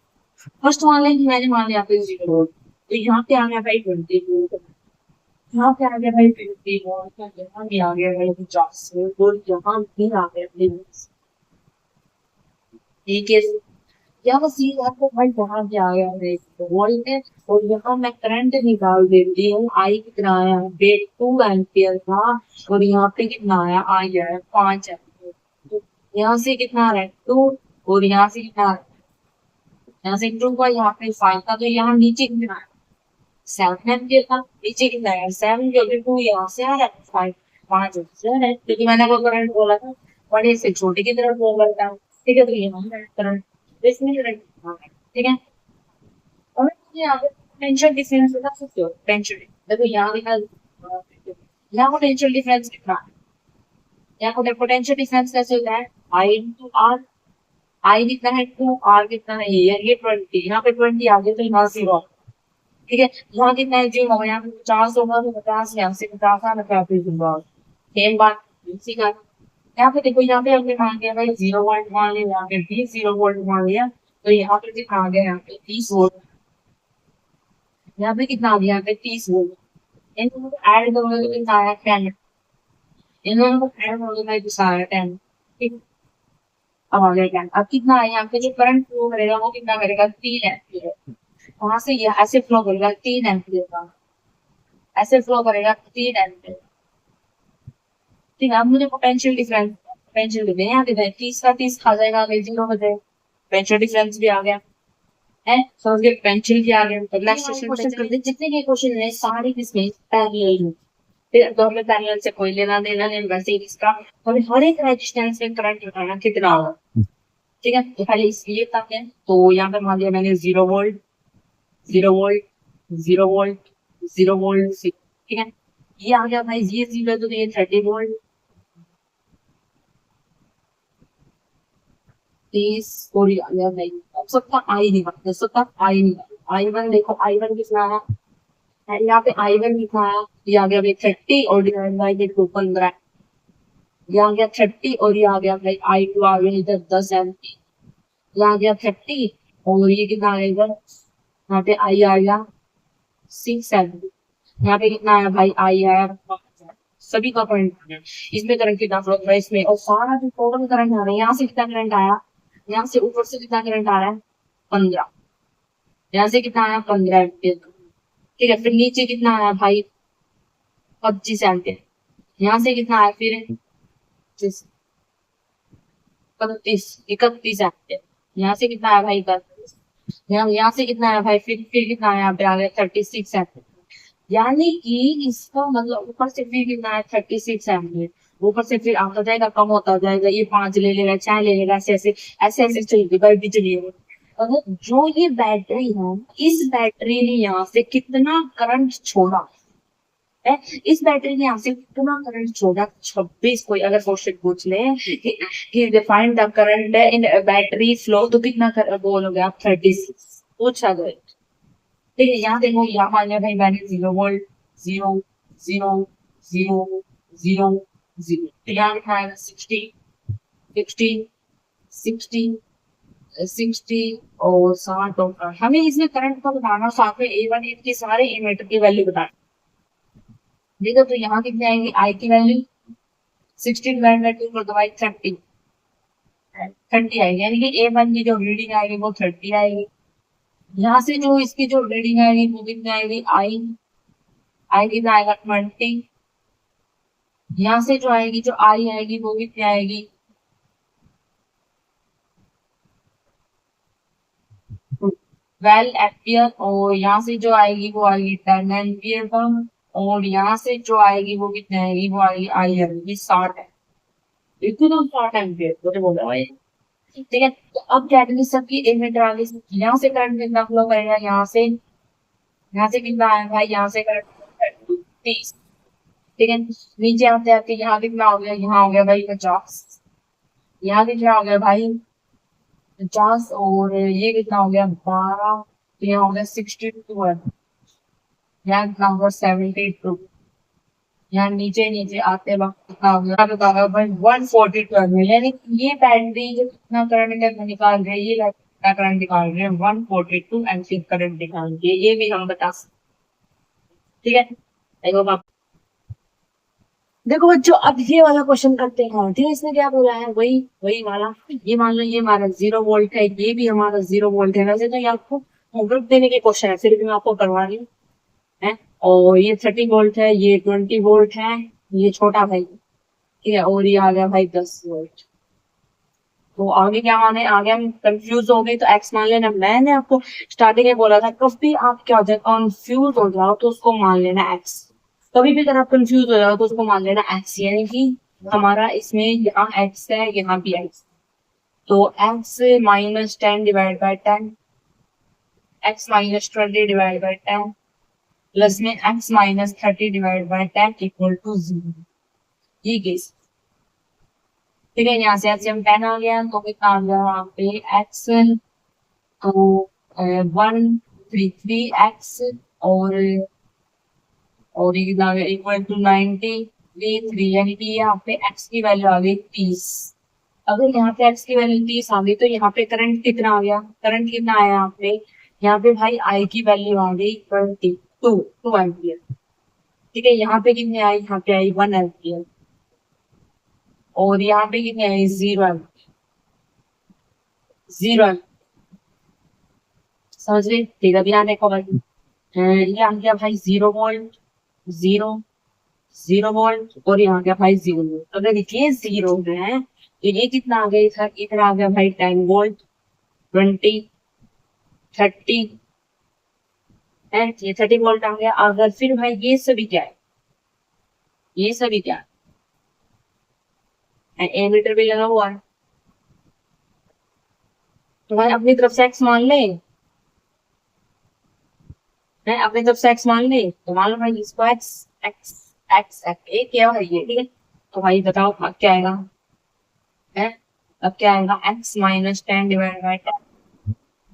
फर्स्ट वाले की मैंने मान लिया पे 0, तो यहाँ पे आ गया भाई 20, यहाँ पे आ गया भाई 50, यहाँ भी आ गया भाई 50, और यहाँ भी आ गया भाई 20, ठीक है। यहाँ सी आपको भाई यहाँ पे आ गया है वोल्ट है, और यहाँ मैं करंट निकाल देती हूँ, आई कितना आया, 2 एम्पियर था, और यहाँ पे कितना आया, आ गया है 5 एम्पियर, तो यहाँ से कितना आ रहा है 2, और यहाँ से कितना आ रहा है, यहाँ से 2 का, यहाँ पे 5 का, तो यहाँ नीचे कितना है 7 एम्पियर का, नीचे कितना है 7, क्योंकि 2 यहाँ से आ रहा है, 5 5 है, क्योंकि मैंने वो करंट बोला था बड़े से छोटे की तरफ फ्लो करता है, ठीक है। तो यहाँ करंट, इसमें करंट, ठीक है। यहाँ पे पोटेंशियल डिफरेंस बता सकते हो, पोटेंशियल देखो यहाँ लिखा, यहाँ पोटेंशियल डिफरेंस कितना है, यहाँ पोटेंशियल डिफरेंस कैसे होता है, आई इंटू आर, आई कितना है 2, आर कितना है ये 20, यहाँ पे 20 आ गया तो यहाँ 0, ठीक है। यहाँ कितना है 0 होगा, यहाँ पे 50 होगा तो 50, यहाँ से 50 आना 35 होगा, सेम बात इसी का। यहाँ पे देखो, यहाँ पे हमने मान लिया भाई 0 वोल्ट मान लिया, यहाँ पे भी 0 वोल्ट मान लिया, तो यहाँ पे कितना आ गया, यहाँ पे 30 वोल्ट, यहाँ पे कितना आ गया, यहाँ पे 30 वोल्ट, इन दोनों को ऐड करोगे तो कितना आया 10, इन दोनों को ऐड करोगे तो कितना आया 10, ठीक। अब आ गया 10, अब कितना है यहाँ पे जो करंट फ्लो करेगा वो कितना करेगा 3 एम्पीयर, वहां से ये ऐसे फ्लो करेगा 3 एम्पीयर का, ऐसे फ्लो करेगा 3 एम्पीयर, ठीक है। अब मुझे पोटेंशियल डिफरेंस, पोटेंशियल देते हैं, यहाँ पे 30 का 30 खा जाएगा, अगर 0 हो जाए, पोटेंशियल डिफरेंस भी आ गया है, समझ गए, पोटेंशियल भी आ गया। तो नेक्स्ट क्वेश्चन करते हैं, जितने के क्वेश्चन है सारे किसमें पैरेलल, फिर तो हमें पैरेलल से कोई लेना देना नहीं, वैसे ही इसका हमें हर एक रेजिस्टेंस में करंट बताना कितना होगा, ठीक है। तो पहले इसलिए बताते हैं, तो यहाँ पे मान लिया मैंने 0 वोल्ट 0 वोल्ट 0 वोल्ट 0 वोल्ट, ठीक है। ये आ गया भाई, ये 0 तो ये 30 वोल्ट, 30 और ये आ गया भाई, अब सबका आई निकालते हैं, सबका आई निकालते, आई वन देखो, आई वन कितना है, यहाँ पे आई वन लिखा है, ये आ गया भाई 30 और डिवाइड बाई ये 15, ये आ गया 30 और ये आ गया भाई आई टू आ गया इधर 10 एमपी, ये आ गया 30 और ये कितना आएगा, यहाँ पे आई आ गया 6 एमपी, यहाँ पे कितना आया भाई आई आया 5, सभी का करंट आ गया, इसमें करंट कितना फ्लो कर रहा है इसमें, और सारा जो टोटल करंट आ रहा है, यहाँ से कितना करंट आया, यहाँ से ऊपर से कितना करंट आ रहा है 15, यहाँ से कितना आया 15 एम्पियर, ठीक है। फिर नीचे कितना आया भाई 25 एम्पियर, यहाँ से कितना आया फिर 31 एम्पियर, यहाँ से कितना आया भाई 31, यहाँ से कितना आया भाई, फिर कितना आया, यहाँ पे आ गया 36 एम्पियर, यानी कि इसका मतलब ऊपर से फिर कितना है 36 एम्पियर, ऊपर से फिर आता जाएगा कम होता जाएगा, ये 5 ले लेगा 6 ले लेगा, ऐसे ऐसे ऐसे ऐसे चलेगी भाई बिजली। अगर जो ये बैटरी है, इस बैटरी ने यहाँ से कितना करंट छोड़ा है, इस बैटरी ने यहाँ से कितना करंट छोड़ा 26, कोई अगर क्वेश्चन पूछ ले कि define the current in battery flow, तो कितना बोलोगे आप 36 पूछा गया, ठीक है। यहाँ देखो, यहाँ मान लिया भाई मैंने 0 वोल्ट 0 0 0 0 0, यहाँ लिखा है 60 60 60 60 और 60 और हमें इसमें करंट को बताना, साथ में A1 की सारे इमीटर की वैल्यू बताना, देखो तो यहाँ कितनी आएंगी आई की वैल्यू 16 डिवाइड 2 कर दो भाई 30 30 आएगी, यानी कि A1 की जो रीडिंग आएगी वो 30 आएगी, यहाँ से जो इसकी जो रीडिंग आएगी वो कितनी आएगी आई, आई कितना आएगा 20, यहाँ से जो आएगी जो आई आएगी वो कितनी आएगी 12 एम्पियर, और यहाँ से जो आएगी वो आएगी 10 एम्पियर का, और यहाँ से जो आएगी वो कितनी आएगी, वो आएगी आई आएगी 60 है, इतनी तो 60 एम्पियर तो बोल रहा है, ठीक है। तो अब कैटलिस्ट सबकी एमिटर आगे से यहाँ से करंट कितना फ्लो करेगा, यहाँ से कितना आया भाई, यहाँ से करंट 30, ठीक है। नीचे आते आते यहाँ कितना हो गया, यहाँ हो गया भाई 50, यहाँ कितना हो गया भाई 50, और ये कितना हो गया 12, तो यहाँ हो गया 62 है, यहाँ कितना होगा 72, यहाँ नीचे नीचे आते वक्त कितना हो गया, बताओ भाई 142 में, यानी ये बैटरी जो कितना करंट निकाल रही है, ये कितना करंट निकाल रहे हैं 142 एम्पीयर करंट निकाल रही है, ये भी हम बता सकते, ठीक है। देखो बच्चों, अब ये वाला क्वेश्चन करते हैं, ठीक है। इसने क्या बोला है, वही वही वाला, ये मान लो ये हमारा 0 वोल्ट है, ये भी हमारा 0 वोल्ट है, वैसे तो ये आपको ग्रुप देने के क्वेश्चन है, फिर भी मैं आपको करवा रही हूँ है, और ये 30 वोल्ट है, ये 20 वोल्ट है, ये छोटा भाई, ठीक है, और ये आ गया भाई 10 वोल्ट, तो आगे क्या माने, आगे हम कंफ्यूज हो गए तो एक्स मान लेना, मैंने आपको स्टार्टिंग में बोला था कभी आप क्या हो जाए कंफ्यूज हो जाओ तो उसको मान लेना एक्स, कभी भी अगर आप कंफ्यूज हो जाओ तो उसको मान लेना एक्स, यानी कि हमारा इसमें यहाँ एक्स है, यहाँ भी एक्स, तो x -10 divide by 10, x minus 20 divide by 10 plus में x minus 30 divide by 10 equal to 0। ये केस ठीक है। यहाँ से एलसीएम 10 आ गया तो कितना आ गया यहाँ पे x तो 133x और ये कितना आ गया इक्वल टू 93 यानी कि यहाँ पे x की वैल्यू आ गई 30। अगर यहाँ पे x की वैल्यू 30 आ गई तो यहाँ पे करंट कितना आ गया, करंट कितना आया यहाँ पे भाई I की वैल्यू आ गई 2 एम्पियर। ठीक है, यहाँ पे कितनी आई, यहाँ पे आई 1 एम्पियर और यहाँ पे कितनी आई 0 एम्पियर। समझ रहे, ठीक है। अभी यहाँ देखो भाई ये आ गया भाई 0 वोल्ट 0 वोल्ट और यहाँ गया भाई 0 वोल्ट। अगर ये 0 है तो ये कितना आ गया सर, इधर आ गया भाई 10 वोल्ट 20 30 है, ये 30 वोल्ट आ गया। अगर फिर भाई ये सभी क्या है, ये सभी क्या है, एमीटर भी लगा हुआ है तो भाई अपनी तरफ से एक्स मान ले, है अपनी तरफ से एक्स मान ले तो मान लो भाई इसको एक्स एक्स एक्स एक्स एक क्या है ये, ठीक है। तो भाई बताओ अब क्या आएगा, है अब क्या आएगा x minus 10 divide by 10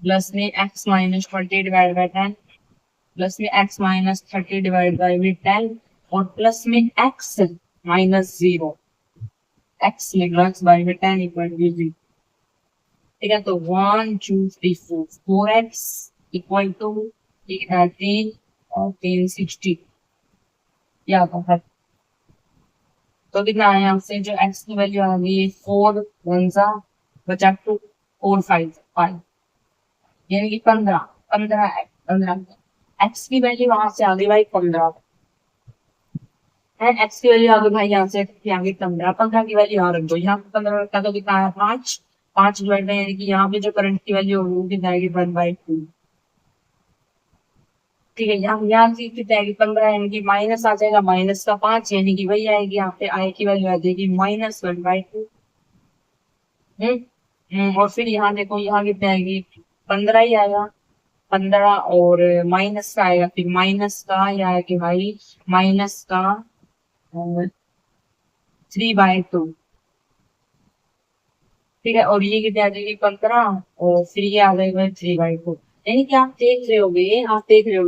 plus में x minus 20 divide by 10 plus में x माइनस 30 डिवाइड बाई 10 और प्लस में x minus 0 x minus by 10 equal to 0। ठीक है, तो 1 2 3 4 4x इक्वल टू 3 और 3 60 या तो कितना आया यहाँ से, जो x की वैल्यू आ गई 4 1 बचा 2 4 5 5 यानी कि 15 x की वैल्यू वहां से आ गई भाई 15 है, x की वैल्यू आ गई भाई यहाँ से आ गई 15 की वैल्यू यहाँ रख दो। यहाँ पे 15 रखा तो कितना आया 5 डिवाइड बाई यानी कि यहाँ पे जो करंट की वैल्यू होगी वो कितना आएगी 1/2। ठीक है, यहाँ से कितना आएगी 15 यानी कि माइनस आ जाएगा, माइनस का 5 यानी कि वही आएगी यहाँ पे आई की वैल्यू आ जाएगी -1/2। और फिर यहाँ देखो यहाँ कितने आएगी 15 ही आएगा, 15 और माइनस का आएगा, फिर माइनस का या है कि भाई माइनस का 3/2। ठीक है, और ये कितने आ जाएगी 15 और फिर ये आ जाएगा 3/2 यानी कि आप देख रहे होगे,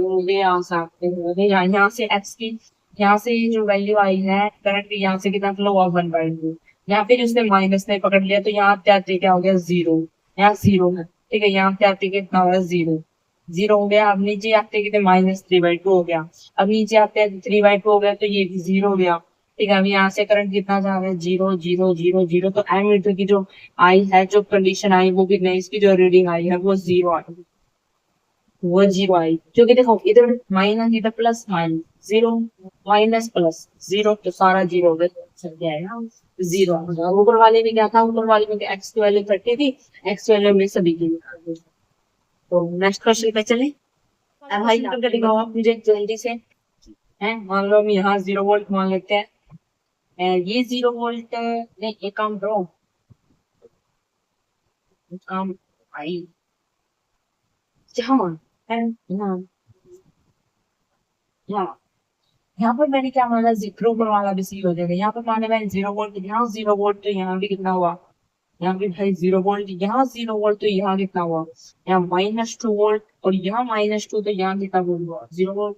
मुझे यहाँ से आप देख रहे होगे यहाँ से एक्स की यहाँ से जो वैल्यू आई है करंट की यहाँ से कितना फ्लो हुआ 1/2। यहाँ फिर उसने माइनस ने पकड़ लिया तो यहाँ पे आते क्या हो गया 0, यहाँ 0 है। ठीक है, यहाँ पे आते कितना हो गया 0 हो गया। अब नीचे आते कितने -3/2 हो गया। अब नीचे आते 3/2 हो गया तो ये 0 हो गया। ठीक है, अब यहाँ से करंट कितना जा रहा है 0 0 0 0 तो एमीटर की जो आई है, जो कंडीशन आई वो कितने, इसकी जो रीडिंग आई है वो 0 आई, वो 0 आई क्योंकि देखो इधर माइनस इधर प्लस माइनस 0 माइनस प्लस 0 तो सारा 0 हो गया 0। ऊपर वाले में क्या था, ऊपर वाले में एक्स की वैल्यू 30 थी, एक्स की वैल्यू में सभी की। तो नेक्स्ट क्वेश्चन पे चले। अब भाई तो दिखाओ आप मुझे जल्दी से, है मान लो हम यहाँ 0 वोल्ट मान लेते हैं, ये 0 वोल्ट ने एक काम करो, काम भाई यहाँ है यहाँ यहाँ यहाँ पर मैंने क्या माना, जीरो पर वाला भी सही हो जाएगा। यहाँ पर माने मैंने 0 वोल्ट, यहाँ 0 वोल्ट तो यहाँ भी कितना हुआ, यहाँ भी भाई 0 वोल्ट, यहाँ 0 वोल्ट तो यहाँ कितना हुआ, यहाँ -2 वोल्ट और यहाँ -2 तो यहाँ कितना वोल्ट हुआ 0 वोल्ट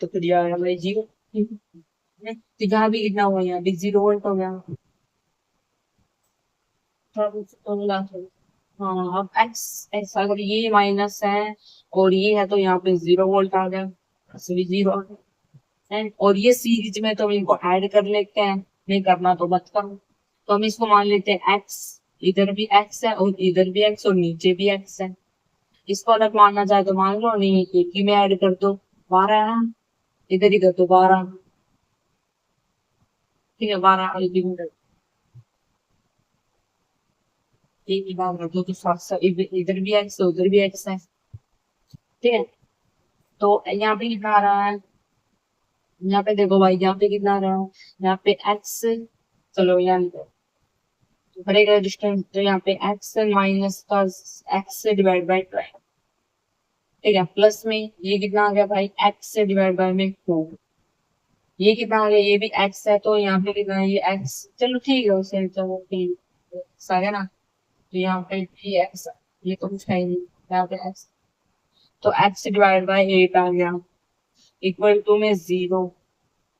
तो फिर यहाँ भाई 0। तो यहाँ भी कितना हुआ, यहाँ भी 0 वोल्ट हो गया। हाँ अब एक्स अगर ये माइनस है और ये है तो यहाँ पे 0 वोल्ट आ गया, सभी 0 आ गया। और ये सीरीज में तो हम इनको ऐड कर लेते हैं, नहीं करना तो मत करो। तो हम इसको मान लेते हैं एक्स, इधर भी एक्स है और इधर भी एक्स और नीचे भी एक्स है। इसको अलग मानना चाहे तो मान लो, नहीं एक ही में ऐड कर दो, 12 है ना, इधर ही कर दो 12। ठीक है 12 एक ही बात कर दो तो इधर भी एक्स है उधर भी एक्स है। ठीक है, तो यहाँ पे कितना आ रहा है, यहाँ पे देखो भाई यहाँ पे कितना आ रहा है, यहाँ पे एक्स, चलो यहाँ बढ़ेगा डिस्टेंस तो यहाँ पे एक्स माइनस का एक्स डिवाइड बाई 12। ठीक है, प्लस में ये कितना आ गया भाई, एक्स से डिवाइड बाय में 4, ये कितना आ गया, ये भी एक्स है, तो यहाँ पे कितना है, ये एक्स, चलो ठीक है उसे, चलो ठीक आ गया ना, तो यहाँ पे भी एक्स, ये तो कुछ है ही नहीं, यहाँ पे एक्स, तो एक्स डिवाइड बाय 8 आ गया, इक्वल टू में 0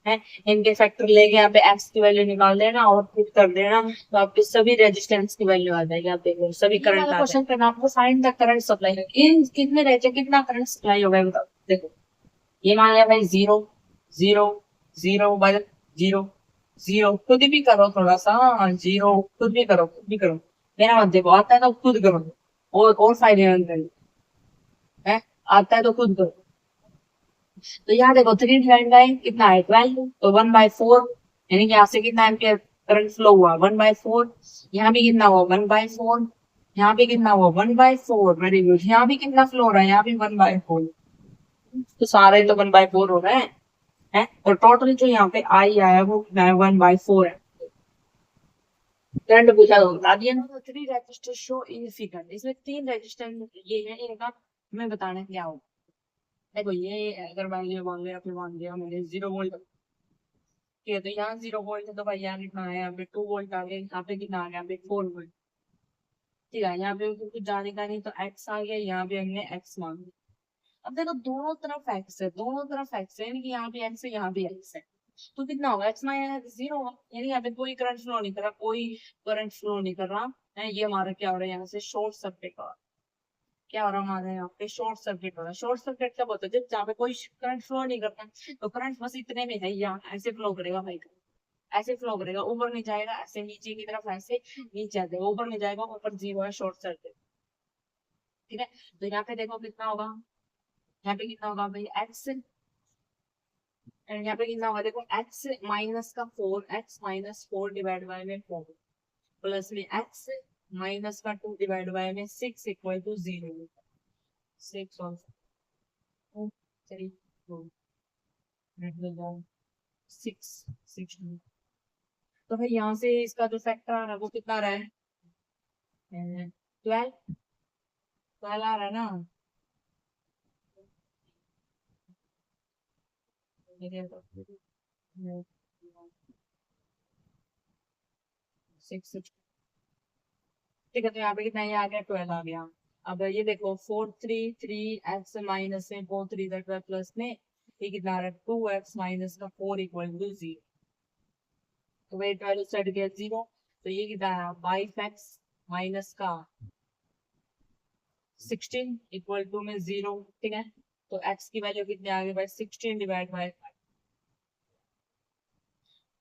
है। इनके फैक्टर लेके यहाँ पे एक्स की वैल्यू निकाल देना और फिर कर देना, तो आपके सभी रेजिस्टेंस की वैल्यू आ जाएगी। आप देखो सभी करंट आ क्वेश्चन करना आपको, फाइंड द करंट सप्लाई, इन कितने रहते, कितना करंट सप्लाई होगा बताओ। देखो ये मान लिया भाई 0 0 0 1 0 0, खुद भी करो थोड़ा सा, 0 खुद भी करो, खुद भी करो, मेरा मत देखो, आता है तो खुद करो, और फायदेमंद है, आता है तो खुद करो। तो यहाँ देखो 3 डिवाइड बाय कितना है 12, तो 1/4, यानी कि यहाँ से कितना एम्पियर करंट फ्लो हुआ 1/4, यहाँ भी कितना हुआ 1/4, यहाँ भी कितना हुआ 1/4, वेरी गुड, यहाँ भी कितना फ्लो हो रहा है, यहाँ भी 1/4, तो सारे तो 1/4 हो रहे हैं, और टोटल जो यहाँ पे आई आया वो कितना है 1/4 है। करंट पूछा तो बता दिया ना। 3 रेजिस्टर शो इन फिगर, इसमें 3 रेजिस्टर ये है, इनका हमें बताना क्या होगा। देखो ये अगर मान लिया मैंने 0 वोल्ट, ठीक है, तो यहाँ 0 वोल्ट है, तो भाई यहाँ कितना है, यहाँ पे 2 वोल्ट आ गया, यहाँ पे कितना आ गया, यहाँ पे 4 वोल्ट, ठीक है, यहाँ पे कुछ जाने का नहीं, तो एक्स आ गया, यहाँ पे हमने एक्स मान लिया। अब देखो दोनों तरफ एक्स है, दोनों तरफ एक्स है, यानी कि यहाँ भी एक्स है, यहाँ भी एक्स है, तो कितना होगा, एक्स माइनस 0 होगा, यानी यहाँ पे कोई करंट फ्लो नहीं कर रहा, कोई करंट फ्लो नहीं कर रहा है, ये हमारा क्या हो रहा है, यहाँ से शॉर्ट सर्किट हो रहा, क्या हो रहा है हमारे यहाँ पे, शॉर्ट सर्किट हो रहा है। शॉर्ट सर्किट कब होता है, जब जहाँ पे कोई करंट फ्लो नहीं करता, तो करंट बस इतने में है, यहाँ ऐसे फ्लो करेगा भाई, ऐसे फ्लो करेगा, ऊपर नहीं जाएगा, ऐसे नीचे की तरफ, ऐसे नीचे आ जाएगा, ऊपर नहीं जाएगा, ऊपर 0 है, शॉर्ट सर्किट, ठीक है। तो यहाँ पे देखो कितना होगा, यहाँ पे कितना होगा भाई एक्स, एंड यहाँ पे कितना होगा, देखो एक्स माइनस का 4, एक्स माइनस 4 डिवाइड बाय में 4, प्लस में एक्स माइनस का 2 डिवाइड बाय में 6 इक्वल टू 0, 6 और 3 2 6 6, तो भाई यहाँ से इसका जो फैक्टर आ रहा है वो कितना आ रहा है, 12 12 आ रहा है ना, 6, ठीक है, तो यहाँ पे कितना ये आ गया 12 आ गया। अब ये देखो 4 3 3 एक्स माइनस में 4 3 12 प्लस में ये कितना आ रहा है 2x माइनस का 4 इक्वल टू 0, तो वही 12 सेट गया 0, तो ये कितना है 5x माइनस का 16 इक्वल टू में 0, ठीक है, तो x की वैल्यू कितने आ गई भाई 16 डिवाइड बाय 5,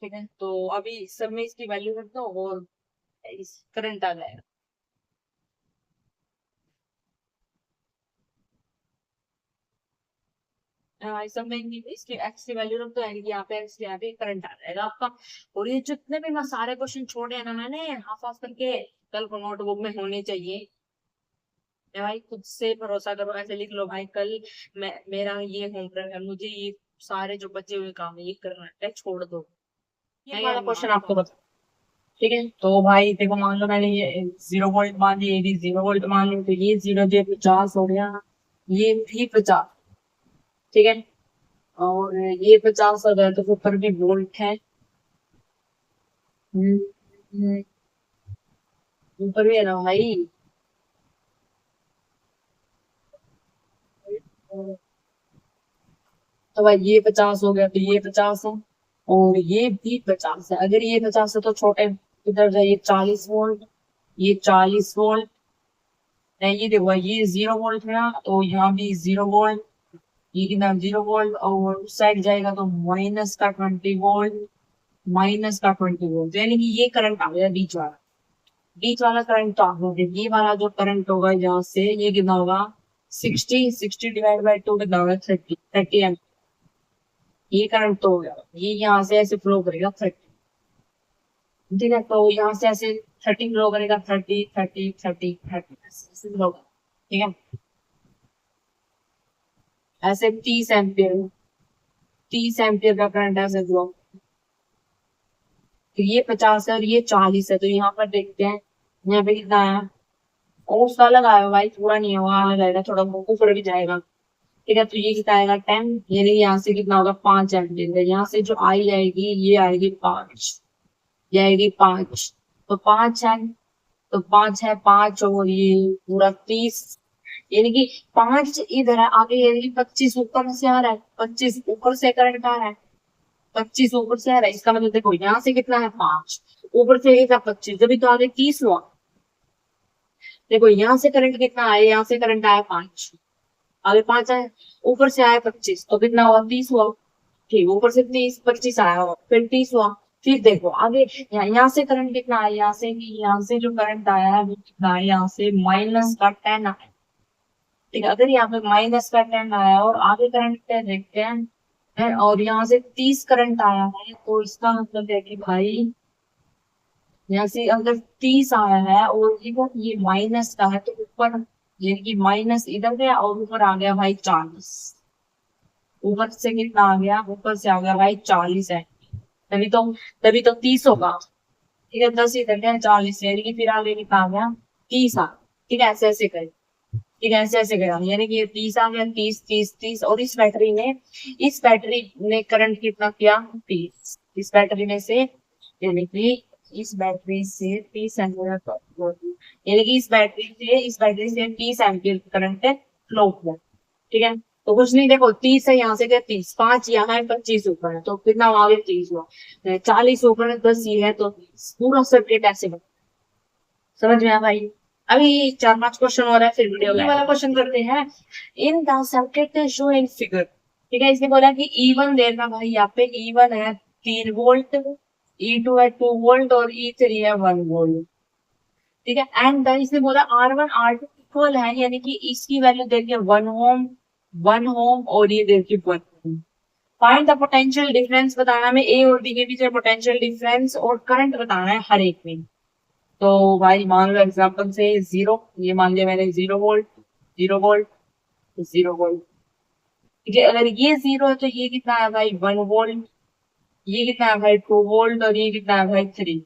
ठीक है, तो अभी सब में इसकी वैल्यू रख दो और इस करंट आ जाएगा। सब में इसकी एक्स की वैल्यू रख दो, यानी कि यहाँ पे एक्स यहाँ पे करंट आ जाएगा आपका। और ये जितने भी मैं सारे क्वेश्चन छोड़े हैं ना मैंने हाफ हाफ करके, कल को नोटबुक में होने चाहिए, भाई खुद से भरोसा करो, ऐसे लिख लो भाई कल मेरा ये होमवर्क है, मुझे ये सारे जो बचे हुए काम है ये करना है, छोड़ दो, ये वाला क्वेश्चन आपको बता, ठीक है। तो भाई देखो मान लो मैंने ये 0 वोल्ट मान लिया, ये भी 0 वोल्ट मान लिया, तो ये 0 जो 50 हो गया, ये भी 50, ठीक है, और ये 50 हो गया, तो ऊपर भी वोल्ट है, हम्म, ऊपर भी है ना भाई, तो भाई ये 50 हो गया, तो ये 50 है, और ये भी 50 है, अगर ये 50 है तो छोटे इधर जाइए 40 वोल्ट, ये 40 वोल्ट है, ये देखो ये 0 वोल्ट है ना, तो यहाँ भी 0 वोल्ट, ये कितना 0 वोल्ट, और उस साइड जाएगा तो माइनस का 20 वोल्ट, माइनस का 20 वोल्ट, यानी कि ये करंट आ गया बीच वाला, बीच वाला करंट तो आ गया, ये वाला जो करंट होगा यहाँ से ये कितना होगा 60 डिवाइड बाई 2 कितना होगा 30 एम्प, ये करंट तो हो गया, ये यहाँ से ऐसे फ्लो करेगा 30, ठीक है, तो यहाँ से ऐसे 30 फ्लो करेगा, 30 ऐसे फ्लो करेगा, ठीक है, ऐसे 30 एम्पियर का करंट ऐसे फ्लो, तो ये 50 है और ये 40 है, तो यहाँ पर देखते हैं यहाँ पे कितना है, और उसका अलग आया भाई, पूरा नहीं होगा, अलग आएगा, थोड़ा ऊपर भी जाएगा, ठीक है, तो ये कितना आएगा 10, यानी यहाँ से कितना होगा 5 एम्पियर। यहाँ से जो आई आएगी ये आएगी 5, ये आएगी 5, तो 5 है, तो 5 है 5 और ये पूरा 30, यानी कि 5 इधर है आगे, यानी कि 25 ऊपर से आ रहा है, 25 ऊपर से करंट आ रहा है, 25 ऊपर से आ रहा है। इसका मतलब देखो यहाँ से कितना है 5, ऊपर से एक 25, जब तो आगे 30 हुआ। देखो यहाँ से करंट कितना आया, यहाँ से करंट आया 5, आगे 5 आया, ऊपर से आया 25, तो कितना हुआ 30 हुआ। ठीक, ऊपर से 30, 25 आया हुआ, फिर 30 हुआ। फिर देखो आगे यहाँ से करंट कितना आया, यहाँ से, कि यहाँ से जो करंट आया है वो कितना है, यहाँ से माइनस का 10 आया। ठीक है, अगर यहाँ पे माइनस का 10 आया और आगे करंट देखते हैं और यहाँ से 30 करंट आया है, तो इसका मतलब है कि भाई यहाँ से अगर 30 आया है और इधर ये माइनस का है, तो ऊपर यानी कि माइनस इधर गया और ऊपर आ गया भाई 40। ऊपर से कितना आ गया, ऊपर से आ गया भाई 40 है, तभी तो, तभी तो 30 होगा। ठीक है, 10 इधर गया 40, यानी कि फिर आगे कितना आ गया 30 आ। ठीक है, ऐसे ऐसे कर, ठीक है ऐसे ऐसे गया, यानी कि ये 30 आ गया, 30 30 30, और इस बैटरी ने करंट कितना किया 30, इस बैटरी में से, यानी कि इस बैटरी से 30 एम्पियर, यानी कि इस बैटरी से 30 एम्पियर करंट फ्लो हुआ। ठीक है, तो कुछ नहीं, देखो 30 है, यहाँ से क्या 30, 5 यहाँ है, 25 ऊपर है, तो कितना आगे 30 हुआ, 40 ऊपर है, 10 ये है, तो पूरा सर्किट ऐसे बना। समझ में आया भाई? अभी 4-5 क्वेश्चन हो रहा है, फिर वीडियो वाला क्वेश्चन करते हैं। In the circuit show in figure. ठीक है, इसने बोला कि E1 देना भाई, यहाँ पे E1 है 3 वोल्ट, E2 है 2 वोल्ट और E3 है 1 वोल्ट। ठीक है, एंड देन इसने बोला R1 R2 इक्वल है, यानी कि इसकी वैल्यू दे दिया 1 ओम, 1 ओम, और ये दे दी 1 ओम। फाइंड द पोटेंशियल डिफरेंस बताना है हमें ए और बी के बीच पोटेंशियल डिफरेंस, और करंट बताना है हर एक में। तो भाई मान लो एग्जांपल से 0, ये मान लिया मैंने 0 वोल्ट, 0 वोल्ट, 0 वोल्ट। ठीक है, अगर ये 0 है तो ये कितना है भाई 1 वोल्ट, ये कितना है भाई 2 वोल्ट, और ये कितना है भाई 3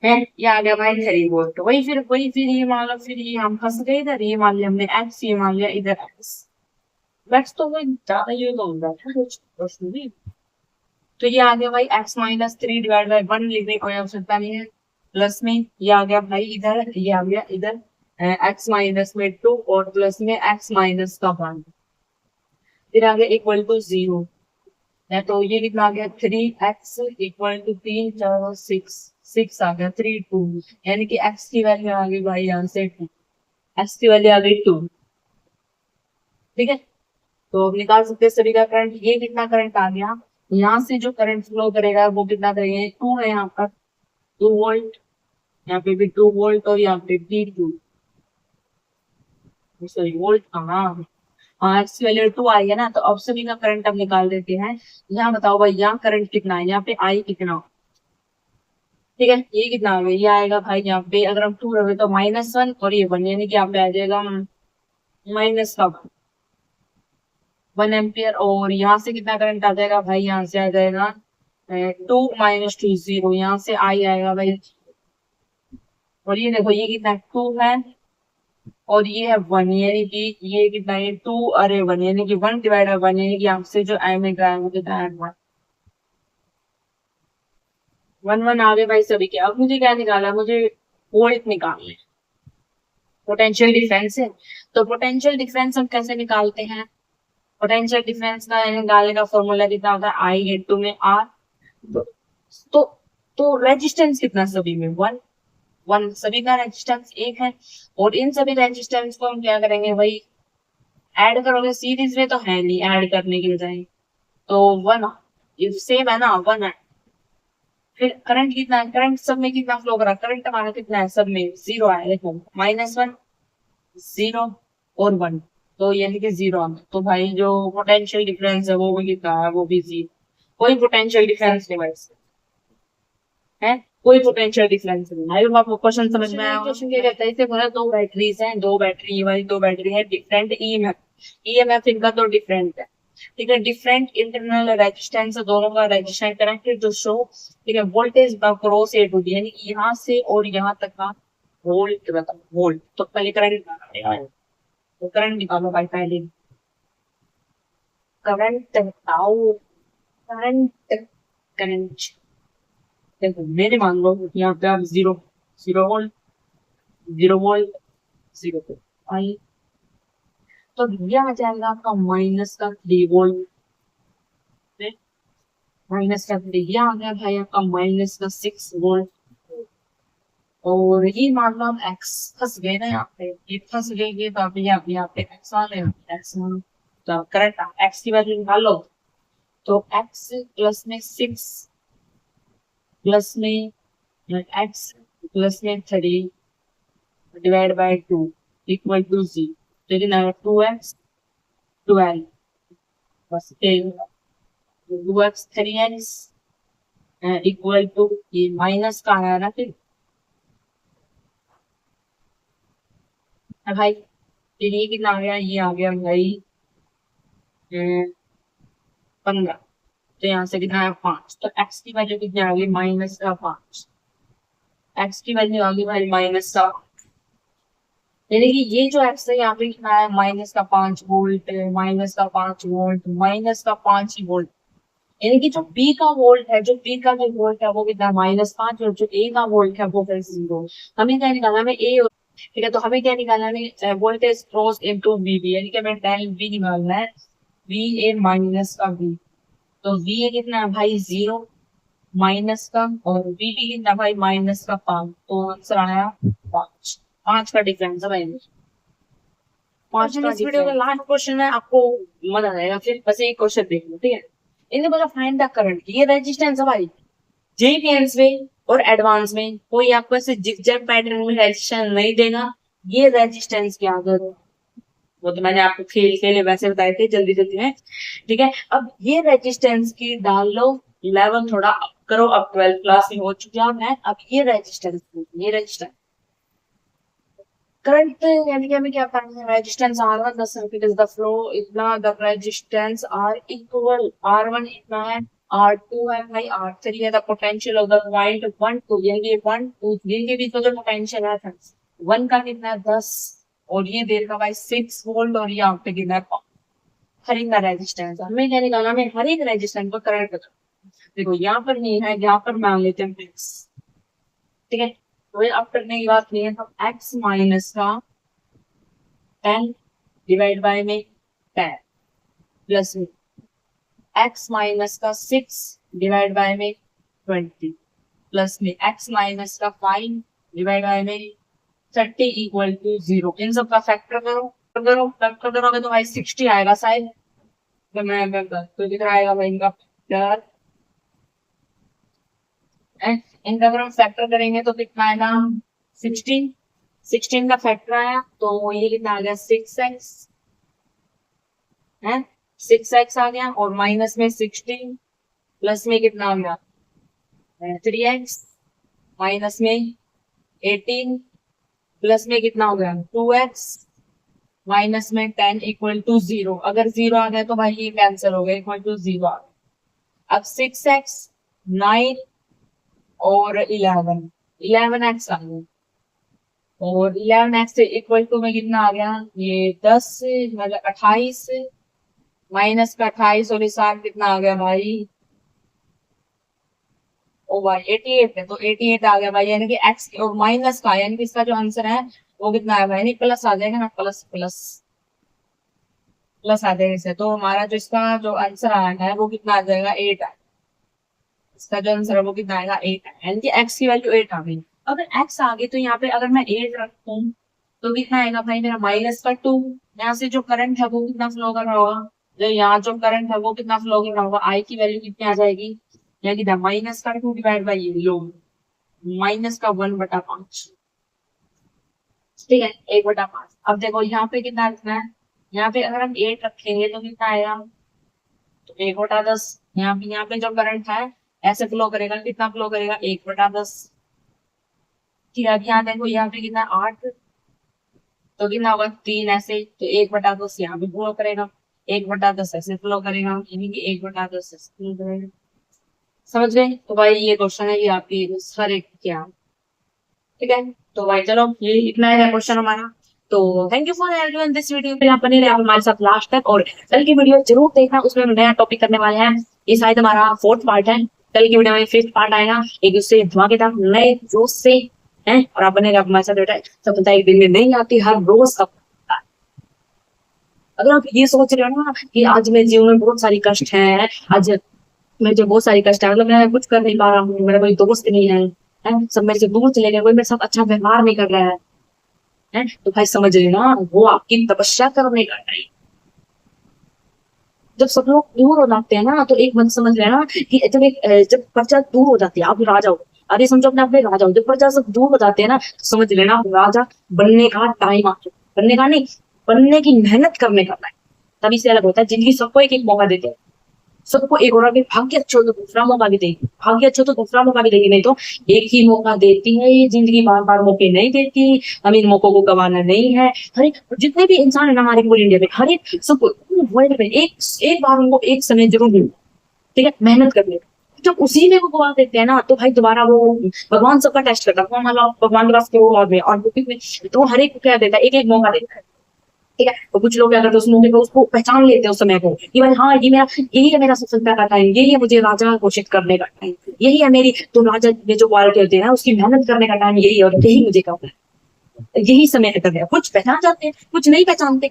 है, ये आ गया भाई 3 वोल्ट। वही फिर ये मान लो, फिर ये हम फंस गए इधर, ये मान लिया हमने एक्स, ये मान लिया इधर एक्स, बस तो वही ज्यादा यूज होता है कुछ प्रश्न भी। तो ये आ गया भाई x-3 डिवाइड बाई 1, लिखने की कोई आवश्यकता नहीं है, प्लस में ये आ गया भाई इधर, ये आ गया इधर x-2 और प्लस में x-1, फिर आ गया इक्वल टू 0 है, तो ये कितना आ गया 3x इक्वल टू 3 4 6, 6 आ गया 3 2, यानी कि x की वैल्यू आ गई भाई यहाँ से 2, x की वैल्यू आ गई 2। ठीक है, तो अब निकाल सकते हैं सभी का करंट। ये कितना करंट आ गया, यहाँ से जो करंट फ्लो करेगा वो कितना करेंगे, 2 है यहाँ पर 2 वोल्ट, यहाँ पे भी 2 वोल्ट, और यहाँ पे भी 2, सॉरी वोल्ट कहाँ, हाँ एक्स वैल्यू 2 आई है ना, तो अब सभी का करंट अब निकाल देते हैं। यहाँ बताओ भाई, यहाँ करंट कितना है, यहाँ पे आई कितना। ठीक है, ये कितना आ गया, ये आएगा भाई यहाँ पे, अगर हम 2 रखे तो -1 और ये 1, यानी कि यहाँ पे आ जाएगा माइनस का 1 एम्पियर, और यहाँ से कितना करंट आ जाएगा भाई, यहाँ से आ जाएगा 2 -2 0, यहाँ से आई आएगा भाई, और ये देखो ये कितना 2 है और ये है 1, यानी कि ये कितना है 2 अरे 1, यानी कि 1 डिवाइड बाय 1, यानी कि आपसे जो एम निकला है वो कितना है 1 1 1 आ गए भाई सभी के। अब मुझे क्या निकाला, मुझे वोल्ट निकालना है, पोटेंशियल डिफरेंस है। तो पोटेंशियल डिफरेंस हम कैसे निकालते हैं, पोटेंशियल डिफरेंस का निकालने का फॉर्मूला कितना होता है, आई इंटू में आर। तो तो, तो रेजिस्टेंस कितना सभी में 1 1, सभी का रेजिस्टेंस 1 है, और इन सभी रेजिस्टेंस को हम क्या करेंगे भाई, ऐड करोगे, सीरीज में तो है नहीं ऐड करने की बजाय, तो 1 सेम है ना 1 है। फिर करंट कितना है, करंट सब में कितना फ्लो करा, करंट हमारा कितना है सब में 0 है, देखो -1 0 और 1, तो यानी कि 0 आ गया। तो भाई जो पोटेंशियल डिफरेंस है वो भी कितना है, वो भी 0, कोई पोटेंशियल डिफरेंस नहीं भाई है, कोई पोटेंशियल डिफरेंस नहीं। आई होप आपको क्वेश्चन समझ में आया। क्वेश्चन क्या कहता है, इसे बोला दो बैटरीज हैं, दो बैटरी, ये वाली दो बैटरी है, डिफरेंट ईएमएफ इनका तो डिफरेंट है। ठीक है, डिफरेंट इंटरनल रेजिस्टेंस, दोनों का रेजिस्टेंस कनेक्टेड टू शो। ठीक है, voltage cross A to D, यानी यहाँ से और यहाँ तक का वोल्ट बताओ, वोल्ट तो पहले करंट निकालना, तो करंट निकालो भाई पहले। करंट बताओ, करंट, करंट। देखो मेरे मान लो यहाँ पे आप 0 वोल्ट, 0 वोल्ट, 0 आई, तो ये आ जाएगा आपका -3 वोल्ट, -3, ये आ गया भाई आपका -6 वोल्ट। और ये मान लो आप एक्स फंस गए ना, यहाँ पे ये फंस गए, तो आप यहाँ पे एक्स आ गए, एक्स, तो करेक्ट एक्स की वैल्यू निकाल लो। तो एक्स प्लस में 6 प्लस में एक्स प्लस में 3 डिवाइड बाय 2 इक्वल टू 0, लेकिन 2x 12, बस 2x 3x इक्वल टू, ये माइनस का आया ना फिर ये कितना आ गया, ये आ गया भाई 15, तो यहाँ से कितना है 5, तो x की वैल्यू कितनी आ गई -5, x की वैल्यू आ गई भाई -7, यानी कि ये जो x है यहाँ पे कितना है -5 वोल्ट, -5 वोल्ट, -5 वोल्ट, यानी कि जो B का वोल्ट है, जो B का जो वोल्ट है वो कितना -5 और जो A का वोल्ट है वो है 0। हमें क्या निकालना है A, ठीक है, तो हमें क्या निकालना है वोल्टेज क्रॉस इनटू VB, यानी कि हमें tan V निकालना है, VA माइनस का V, तो VA कितना है भाई 0 माइनस का, और VB कितना भाई -5, तो आंसर आया 5, 5 का डिफरेंस है भाई, 5 का। इस वीडियो का लास्ट क्वेश्चन है, आपको मजा आएगा, फिर बस एक क्वेश्चन देख लो, ठीक है। इन्हें बोला फाइंड द करंट, ये रेजिस्टेंस है भाई, जेपीएम्स में और एडवांस में कोई आपको ऐसे जिगजैग पैटर्न में रेजिस्टेंस नहीं देगा, ये रेजिस्टेंस की आदत, वो तो मैंने आपको खेल के लिए वैसे बताए थे जल्दी जल्दी में, ठीक है। अब ये रेजिस्टेंस की डाल लो, लेवल थोड़ा अप करो, अब 12 क्लास में हो चुका है, अब ये रेजिस्टेंस, ये रेजिस्टेंस करंट, यानी कि हमें क्या करना है, resistance R1 the circuit is the flow, इतना the resistance R equal, R1 इतना है, R2 है भाई, R3 है, the potential of the point 1 2, यानी 1 2 3 के बीच में जो पोटेंशियल है 1 का कितना है 10, और ये देर का भाई 6 वोल्ट, और ये आपके कितना है, हर एक का रेजिस्टेंस हमें क्या निकालना है, हर एक रेजिस्टेंस को करंट का। देखो यहाँ पर नहीं है, यहाँ पर मान लेते हैं x, ठीक है, तो ये अब करने की बात नहीं है, तो x माइनस का 10 डिवाइड बाय में 10 प्लस में x माइनस का 6 डिवाइड बाय में 20 प्लस में x माइनस का 5 डिवाइड बाय में 30 इक्वल टू 0, इन सब का फैक्टर फैक्टर करोगे तो भाई 60 आएगा शायद, तो मैं तो कितना आएगा भाई इनका फैक्टर, इनका अगर हम फैक्टर करेंगे तो कितना आएगा 16, 16 का फैक्टर आया तो ये कितना आ गया 6x है, 6x आ गया, और माइनस में 16 प्लस में कितना आ गया 3x, माइनस में 18 प्लस में कितना हो गया 2x, माइनस में 10 इक्वल टू 0, अगर 0 आ गया तो भाई ये कैंसिल हो गया, इक्वल टू 0 आ गया। अब 6x 9 और 11x आ गया, और 11x से इक्वल टू में कितना आ गया, ये 10 मतलब 28, माइनस का 28 और इस आगे कितना आ गया भाई, ओ भाई 88 है, तो 88 आ गया भाई, यानी कि x और माइनस का, यानी कि इसका जो आंसर है वो कितना है भाई, प्लस आ जाएगा ना, प्लस प्लस प्लस आ जाएगा इसे, तो हमारा जो इसका जो आंसर आया है वो कितना आ जाएगा 8 है, इसका जो आंसर है वो कितना आएगा 8 है, यानी कि x की वैल्यू 8 आ गई। अगर x आ गई तो यहाँ पे अगर मैं 8 रखूं तो कितना आएगा भाई मेरा -2, यहाँ से जो करंट है वो कितना फ्लो कर रहा होगा, जो यहाँ जो करंट है वो कितना फ्लो कर रहा होगा, I की वैल्यू कितनी आ जाएगी, यानी कि -2 डिवाइड बाई ये लो -1/5, ठीक है 1/5। अब देखो यहाँ पे कितना रखना है, यहाँ पे अगर हम 8 रखेंगे तो कितना आएगा, तो 1/10, यहाँ पे जो करंट है ऐसे फ्लो करेगा, कितना फ्लो करेगा 1/10, ठीक है। अब यहाँ देखो यहाँ पे कितना 8, तो कितना होगा 3 ऐसे, तो 1/10 यहाँ पे फ्लो करेगा, 1/10 ऐसे फ्लो करेगा, यानी कि 1/10 ऐसे फ्लो करेगा, समझ गए। तो भाई ये क्वेश्चन है, ये आपकी हर एक क्या, ठीक है। तो भाई चलो ये इतना है क्वेश्चन हमारा, तो thank you for everyone this video पे आप बने रहे आप हमारे साथ लास्ट तक, और कल की वीडियो जरूर देखना, उसमें हम नया टॉपिक करने वाले हैं। ये शायद हमारा 4th पार्ट है, कल की वीडियो में 5th पार्ट आएगा एक दूसरे धमाकेदार नए जोश से हैं। और आप बने रहे आप हमारे साथ। बेटा सफलता एक दिन में नहीं आती, हर रोज सफलता है। अगर आप ये सोच रहे हो ना कि आज मेरे जीवन में बहुत सारी कष्ट है, आज मुझे बहुत सारी कष्ट है, मतलब मैं कुछ कर नहीं पा रहा हूँ, मेरा कोई दोस्त नहीं है, सब मेरे से दूर चले गए, कोई मेरे साथ अच्छा व्यवहार नहीं कर रहा है, तो भाई समझ लेना वो आपकी तपस्या करने का टाइम। जब सब लोग दूर हो जाते हैं ना, तो एक मन समझ लेना कि जब प्रजा दूर हो जाती है, आप राजा हो, अरे समझो अपने आप में राजा हो, जब प्रजा सब दूर हो जाते हैं ना, तो समझ लेना राजा बनने का टाइम आ चुका। बनने का नहीं, बनने की मेहनत करने का टाइम तभी से अलग होता है। जिंदगी सबको एक एक मौका देते हैं, सबको एक, और अगर भाग्य अच्छा हो तो दूसरा मौका भी देगी, भाग्य अच्छा हो तो दूसरा मौका भी देगी, नहीं तो एक ही मौका देती है ये जिंदगी, बार बार मौके नहीं देती। हम इन मौकों को गंवाना नहीं है। हर एक जितने भी इंसान है ना हमारे पूरे इंडिया में, हर एक सबको वर्ल्ड में एक एक बार उनको एक समय जरूर मिलता है, ठीक है, मेहनत करने का। जब उसी में वो गवा देते हैं ना, तो भाई दोबारा वो भगवान सबका टेस्ट करता है, हमारा भगवान के पास क्यों और में और में, तो हर एक को क्या देता है, एक एक मौका देता है, ठीक है। तो कुछ लोग क्या करते हैं उस मौके को, उसको पहचान लेते हैं उस समय को कि भाई हाँ ये मेरा, यही है मेरा सफलता का टाइम, यही है मुझे राजा घोषित करने का टाइम, यही है मेरी, तो राजा में जो क्वालिटी होती है ना उसकी मेहनत करने का टाइम यही है, और यही मुझे करना है, यही समय है करने का। कुछ पहचान जाते हैं, कुछ नहीं पहचानते,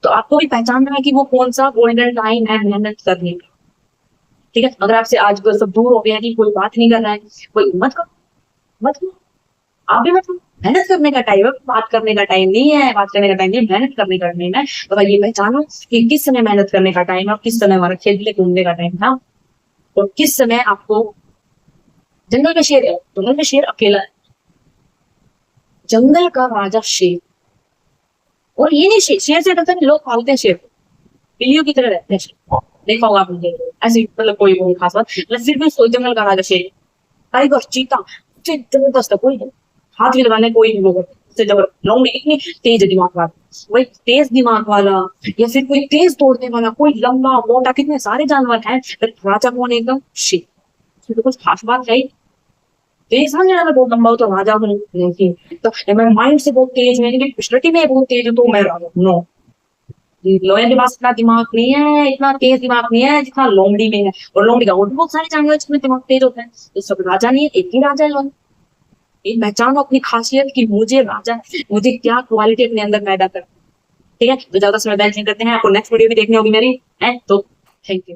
तो आपको भी पहचानना है कि वो कौन सा गोल्डन टाइम है मेहनत करने का, ठीक है। अगर आपसे आज सब दूर हो गया कि कोई बात नहीं कर रहा है, कोई मत करो, मत करो, आप भी मतलब मेहनत करने का टाइम है, बात करने का टाइम नहीं है, बात करने का टाइम नहीं, मेहनत करने का टाइम है। तो भाई ये पहचानो कि किस समय मेहनत करने का टाइम है, और किस समय हमारा खेलने कूदने का टाइम था, और किस समय आपको जंगल में शेर है, जंगल में शेर अकेला है, जंगल का राजा शेर। और ये नहीं शेर से डरता नहीं, लोग पालते हैं शेर को, बिल्लियों की तरह रहते हैं शेर, नहीं पाऊंगा आप मुझे ऐसी, मतलब कोई खास बात, फिर भी जंगल का राजा शेर, टाइगर, चीता, जबरदस्त है, कोई हाथ भी लगाने कोई नहीं होगा से जबर लॉन्ग, इतनी तेज दिमाग वाला, वही तेज दिमाग वाला, या फिर कोई तेज तोड़ने वाला, कोई लंबा मोटा, कितने सारे जानवर हैं, राजा कौन एकदम शेर, तो कुछ खास बात है। तेज समझ रहा, बहुत लंबा हो तो राजा बने, तो मैं माइंड से बहुत तेज, मेरी पर्सनैलिटी में बहुत तेज हूँ तो मैं राजा, नो, लोहे के पास इतना दिमाग नहीं है, इतना तेज दिमाग नहीं है जितना लोमड़ी में है, और लोमड़ी का और बहुत सारे जानवर जिसमें दिमाग तेज होता है, तो सब राजा नहीं है, एक ही राजा है। एक पहचानो अपनी खासियत कि मुझे राजा, मुझे क्या क्वालिटी अपने अंदर पैदा कर, ठीक है। तो ज्यादा समय बैच नहीं करते हैं, आपको नेक्स्ट वीडियो भी देखनी होगी मेरी है, तो थैंक यू।